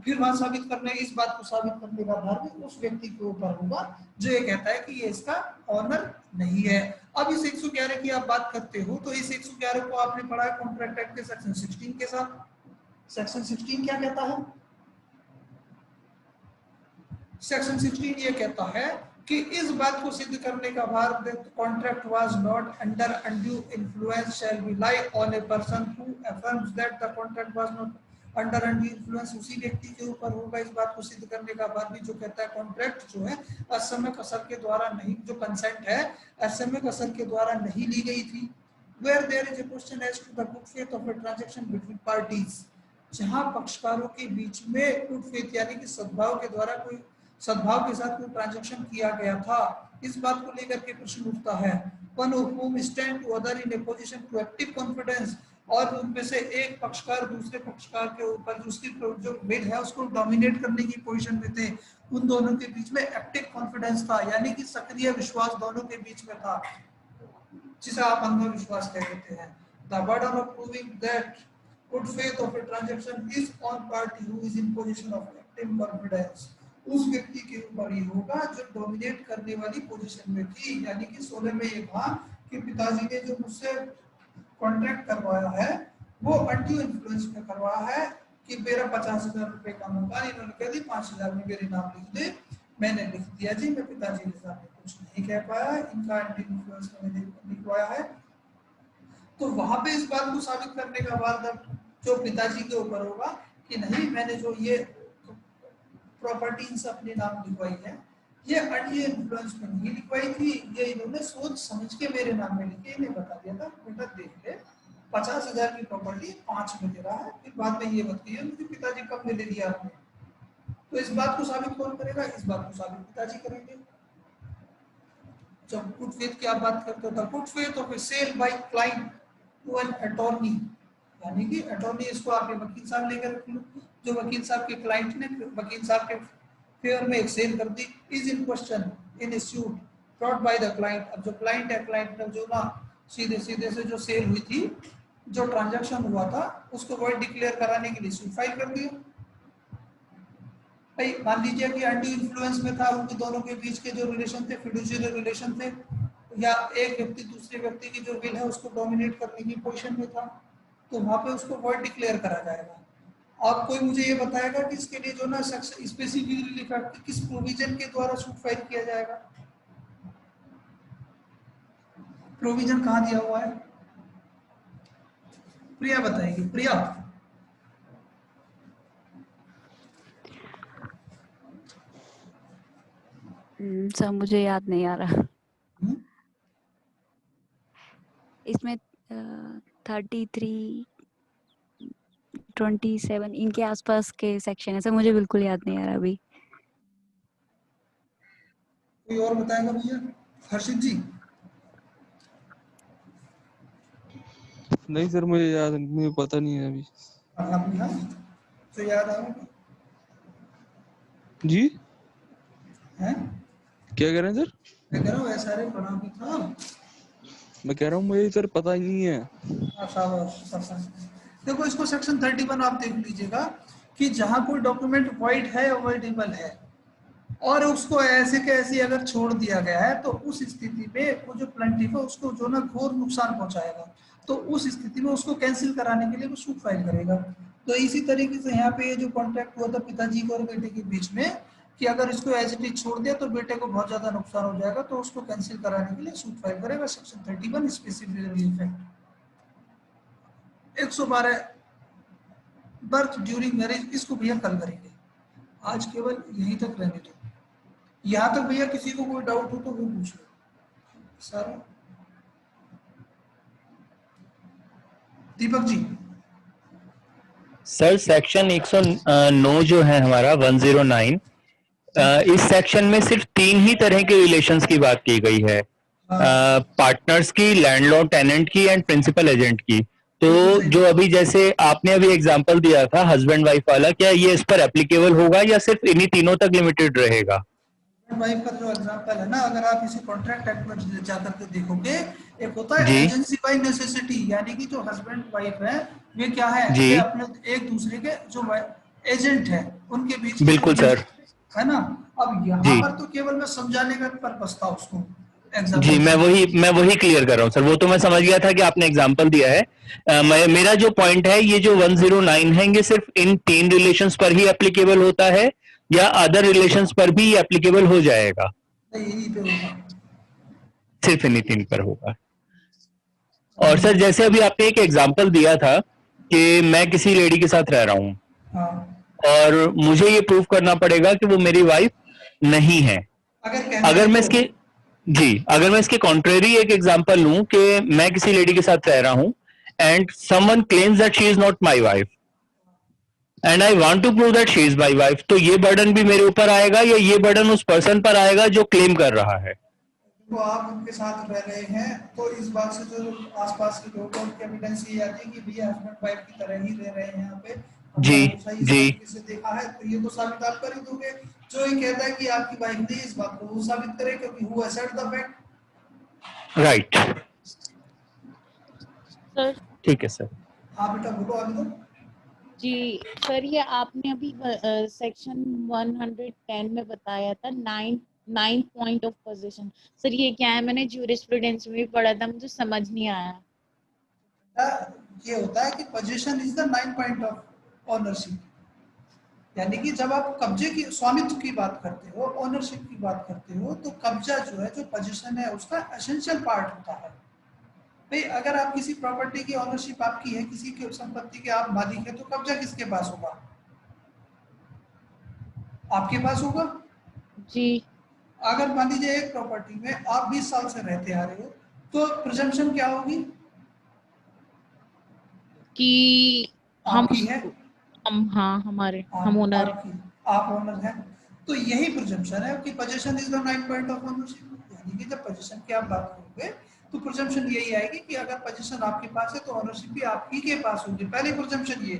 Speaker 1: फिर वहां साबित करने, इस बात को साबित करने का भार भी उस व्यक्ति के ऊपर होगा जो ये कहता है कि ये इसका ऑनर नहीं है। अब इस 111 की आप बात करते हो, तो इस 111 को आपने पढ़ा है कॉन्ट्रैक्ट एक्ट के सेक्शन 16 के साथ। सेक्शन 16 क्या कहता है? सेक्शन 16 ये कहता है कि इस बात को सिद्ध करने का बाद contract was not under undue influence shall be lie on a person who affirms that the contract was not under undue influence, उसी व्यक्ति के ऊपर होगा इस बात को सिद्ध करने का बाद भी जो कहता है कॉन्ट्रैक्ट जो है असमय कसर के द्वारा नहीं, जो कंसेंट है असमय कसर के द्वारा नहीं ली गई थी। Where there is a question as to the good faith of a transaction between parties, जहां पक्षकारों के बीच में गुड फेथ यानी कि सद्भाव के द्वारा कोई सद्भाव के साथ कोई ट्रांजैक्शन किया गया था, इस बात को लेकर के प्रश्न उठता है। One of whom stand to other in a position to active confidence, और उनमें से एक पक्षकार दूसरे पक्षकार के ऊपर उसकी जो विल है उसको डोमिनेट करने की पोजीशन में थे, उन दोनों के बीच में एक्टिव कॉन्फिडेंस था, यानी कि सक्रिय विश्वास दोनों के बीच में था, जिसे आप अंधविश्वास कह देते हैं। The burden of proving that good faith of a transaction is on party who is in position of active confidence, उस व्यक्ति के ऊपर ही होगा जो डोमिनेट करने वाली पोजीशन में थी, यानी कि 16 में ये था कि पिताजी ने जो मुझसे कॉन्ट्रैक्ट करवाया है वो अनड्यू इन्फ्लुएंस में करवाया है कि मेरा 50,000 रुपए का मकान, इन्होंने कह दी 5,000 में मेरे नाम लिख दे, मैंने लिख दिया जी, मैं पिताजी के सामने कुछ नहीं कह पाया, इनका अनड्यू इन्फ्लुएंस मैंने लिखवाया है। तो वहां पे इस बात को साबित करने का बाद जो पिताजी के ऊपर होगा कि नहीं, मैंने जो ये प्रॉपर्टीज अपने नाम लिखवाई है ये अनड्यू इन्फ्लुएंस में नहीं लिखवाई थी, ये इन्होंने सोच समझ के मेरे नाम में लिखी, इन्हें बता दिया था बेटा देख ले 50,000 की प्रॉपर्टी 5 में दे रहा है, फिर बाद में ये बताइए मुझे पिताजी कब में ले लिया आपने। तो इस बात को साबित कौन करेगा? इस बात को साबित पिताजी करेंगे। जब गुड फेथ की आप बात करते हो, the good faith of a sale by client to an attorney, यानी कि अटॉर्नी इसको आपके वकील साहब लेकर रख लो, जो वकील साहब के क्लाइंट ने वकील साहब के फेवर में एक सेल कर दी, is in question in a suit brought by the client. अब जो क्लाइंट है, क्लाइंट ने जो ना सीधे सीधे से जो सेल हुई थी, जो ट्रांजैक्शन हुआ था, उसको वॉइड डिक्लेयर कराने के लिए सूट फाइल कर दिया। भाई मान लीजिए कि अनड्यू इन्फ्लुएंस में था, उनके दोनों के बीच के जो रिलेशन थे फिडुशियरी रिलेशन थे, या एक व्यक्ति दूसरे व्यक्ति की जो विल है उसको डोमिनेट करने की पोजीशन में था, तो वहां पे उसको वॉइड डिक्लेयर करा जाएगा। आप कोई मुझे ये बताएगा कि इसके लिए जो ना स्पेसिफिकली लिखा कि किस प्रोविजन के द्वारा सूट फाइल किया जाएगा? प्रोविजन कहाँ दिया हुआ है? प्रिया बताएगी। प्रिया,
Speaker 5: सर मुझे याद नहीं आ रहा। इसमें 33 27 इनके आसपास के सेक्शन है सर, मुझे बिल्कुल याद नहीं आ रहा अभी।
Speaker 1: कोई और बताएगा भैया? हर्षित जी।
Speaker 2: नहीं सर, मुझे याद नहीं, मुझे पता नहीं है अभी।
Speaker 1: आप यहाँ तो याद आओगे
Speaker 2: जी
Speaker 1: हैं?
Speaker 2: क्या कह रहे हैं सर?
Speaker 1: मैं कह रहा हूँ SRA पढ़ा भी था।
Speaker 2: मैं कह रहा हूँ मुझे सर पता ही नहीं है।
Speaker 1: देखो इसको सेक्शन 31 आप देख लीजिएगा कि जहां कोई डॉक्यूमेंट वॉइड है, अवॉइडेबल है, और उसको ऐसे के ऐसे अगर छोड़ दिया गया है, तो उस स्थिति में वो जो प्लेंटिफ है उसको जो ना घोर नुकसान पहुंचाएगा, तो उस स्थिति में उसको कैंसिल कराने के लिए वो सूट फाइल करेगा। तो इसी तरीके से यहाँ पे ये जो कॉन्ट्रैक्ट हुआ था पिताजी को और बेटे के बीच में कि अगर इसको एज इट इज छोड़ दिया तो बेटे को बहुत ज्यादा नुकसान हो जाएगा, तो उसको कैंसिल कराने के लिए सूट फाइल करेगा। Section 31 specific effect 112 birth during marriage, इसको भैया कल करेंगे, आज केवल यहीं तक रहने दो। यहाँ तक भैया किसी को कोई डाउट हो तो वो पूछ लो sir. Deepak ji.
Speaker 6: Sir section 109 जो है हमारा 109, इस सेक्शन में सिर्फ 3 ही तरह के रिलेशंस की बात की गई है, पार्टनर्स की, लैंडलॉर्ड टेनेंट की एंड प्रिंसिपल एजेंट की। तो जो अभी जैसे आपने अभी एग्जांपल दिया था हस्बैंड वाइफ वाला, क्या ये इस पर एप्लीकेबल होगा या सिर्फ इन्हीं तीनों तक लिमिटेड रहेगा?
Speaker 1: वाइफ का जो एग्जांपल है ना, अगर आप इसे कॉन्ट्रैक्ट एक्ट में जाकर के देखोगे, एक होता है एजेंसी बाय नेसेसिटी, यानी कि जो हस्बैंड वाइफ है वे क्या है, वे अपने एक दूसरे के जो एजेंट है उनके बीच,
Speaker 6: बिल्कुल सर, है
Speaker 1: ना। अब यहाँ पर तो केवल मैं समझाने का पर्पस था उसको।
Speaker 6: जी मैं वही क्लियर कर रहा हूँ सर, वो तो मैं समझ गया था कि आपने एग्जांपल दिया है। मेरा जो पॉइंट है, ये जो 109 है, ये सिर्फ इन 3 रिलेशंस पर ही एप्लीकेबल होता है या अदर रिलेशंस पर भी एप्लीकेबल हो जाएगा?
Speaker 1: यही पे होगा।
Speaker 6: सिर्फ इन्हीं 3 पर होगा। और सर जैसे अभी आपने एक एग्जांपल दिया था कि मैं किसी लेडी के साथ रह रहा हूँ
Speaker 1: हाँ,
Speaker 6: और मुझे ये प्रूव करना पड़ेगा कि वो मेरी वाइफ नहीं है।
Speaker 1: अगर कहना
Speaker 6: अगर
Speaker 1: है
Speaker 6: मैं
Speaker 1: तो
Speaker 6: इसके अगर मैं इसके कॉन्ट्रेरी एक एग्जांपल लूं कि मैं किसी लेडी के साथ रह रहा हूं and someone claims that she is not my wife and I want to prove that she is my wife, तो ये बर्डन भी मेरे ऊपर आएगा या ये बर्डन उस पर्सन पर आएगा जो क्लेम कर रहा है?
Speaker 1: तो आप उनके साथ रह रहे हैं तो इस बात से जो आसपास के लोग हैं उनकी एविडेंस ये आती है कि भैया हस्बैंड वाइफ की तरह ही रह रहे हैं यहाँ पे,
Speaker 6: जी,
Speaker 1: हमने सही
Speaker 6: जी।
Speaker 1: तरीके से देखा है, तो ये तो साबित आप कर ही दोगे। जो ये कहता है कि आपकी वाइफ नहीं, इस बात को वो साबित करे क्योंकि who assert the fact.
Speaker 6: Right,
Speaker 4: sir
Speaker 6: ठीक है सर।
Speaker 1: हाँ बेटा बोलो आगे तो।
Speaker 4: जी सर, ये आपने अभी सेक्शन 110 में बताया था 9 पॉइंट ऑफ पोजीशन। सर ये क्या है? मैंने ज्यूरिस्प्रूडेंस में भी पढ़ा था, मुझे समझ नहीं आया।
Speaker 1: ये होता है कि position is the 9 point of ownership, यानी कि जब आप कब्जे की स्वामित्व की बात करते हो, ओनरशिप की बात करते हो, तो कब्जा जो है, जो पोजीशन है, उसका एसेंशियल पार्ट होता है। भाई अगर आप किसी प्रॉपर्टी की ओनरशिप आपकी है, किसी की संपत्ति के आप मालिक है, तो कब्जा किसके पास होगा? आपके पास होगा।
Speaker 4: जी।
Speaker 1: अगर मान लीजिए एक प्रॉपर्टी में आप 20 साल से रहते आ रहे हो, तो प्रिजम्पशन क्या होगी?
Speaker 4: कि हम
Speaker 1: आपकी है,
Speaker 4: हाँ हमारे हम ओनर हैं।
Speaker 1: आपकी, आप ओनर हैं, तो यही प्रिजम्पशन है कि position is the 9 point of ownership. यानी कि जब पोजीशन की आप बात करोगे तो प्रिजम्पशन यही आएगी कि अगर पोजीशन आपके पास है तो ओनरशिप भी आप ही के पास होगी। पहले प्रिजम्पशन ये।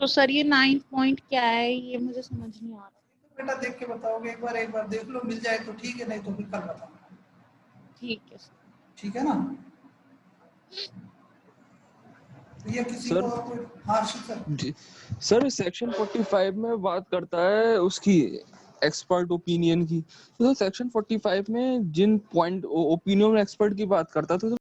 Speaker 4: तो सर ये 9 पॉइंट क्या है, ये मुझे समझ नहीं आ रहा।
Speaker 1: बेटा देख के बताओगे, एक बार देख लो, मिल जाए तो ठीक है, नहीं तो फिर कल बताओ।
Speaker 4: ठीक है सर।
Speaker 1: ठीक है ना? ये किसी
Speaker 2: सर,
Speaker 1: को कोई, हाँ सर।
Speaker 2: जी सर, सेक्शन 45 में बात करता है उसकी एक्सपर्ट ओपिनियन की। तो सेक्शन 45 में जिन पॉइंट ओपिनियन एक्सपर्ट की बात करता था, तो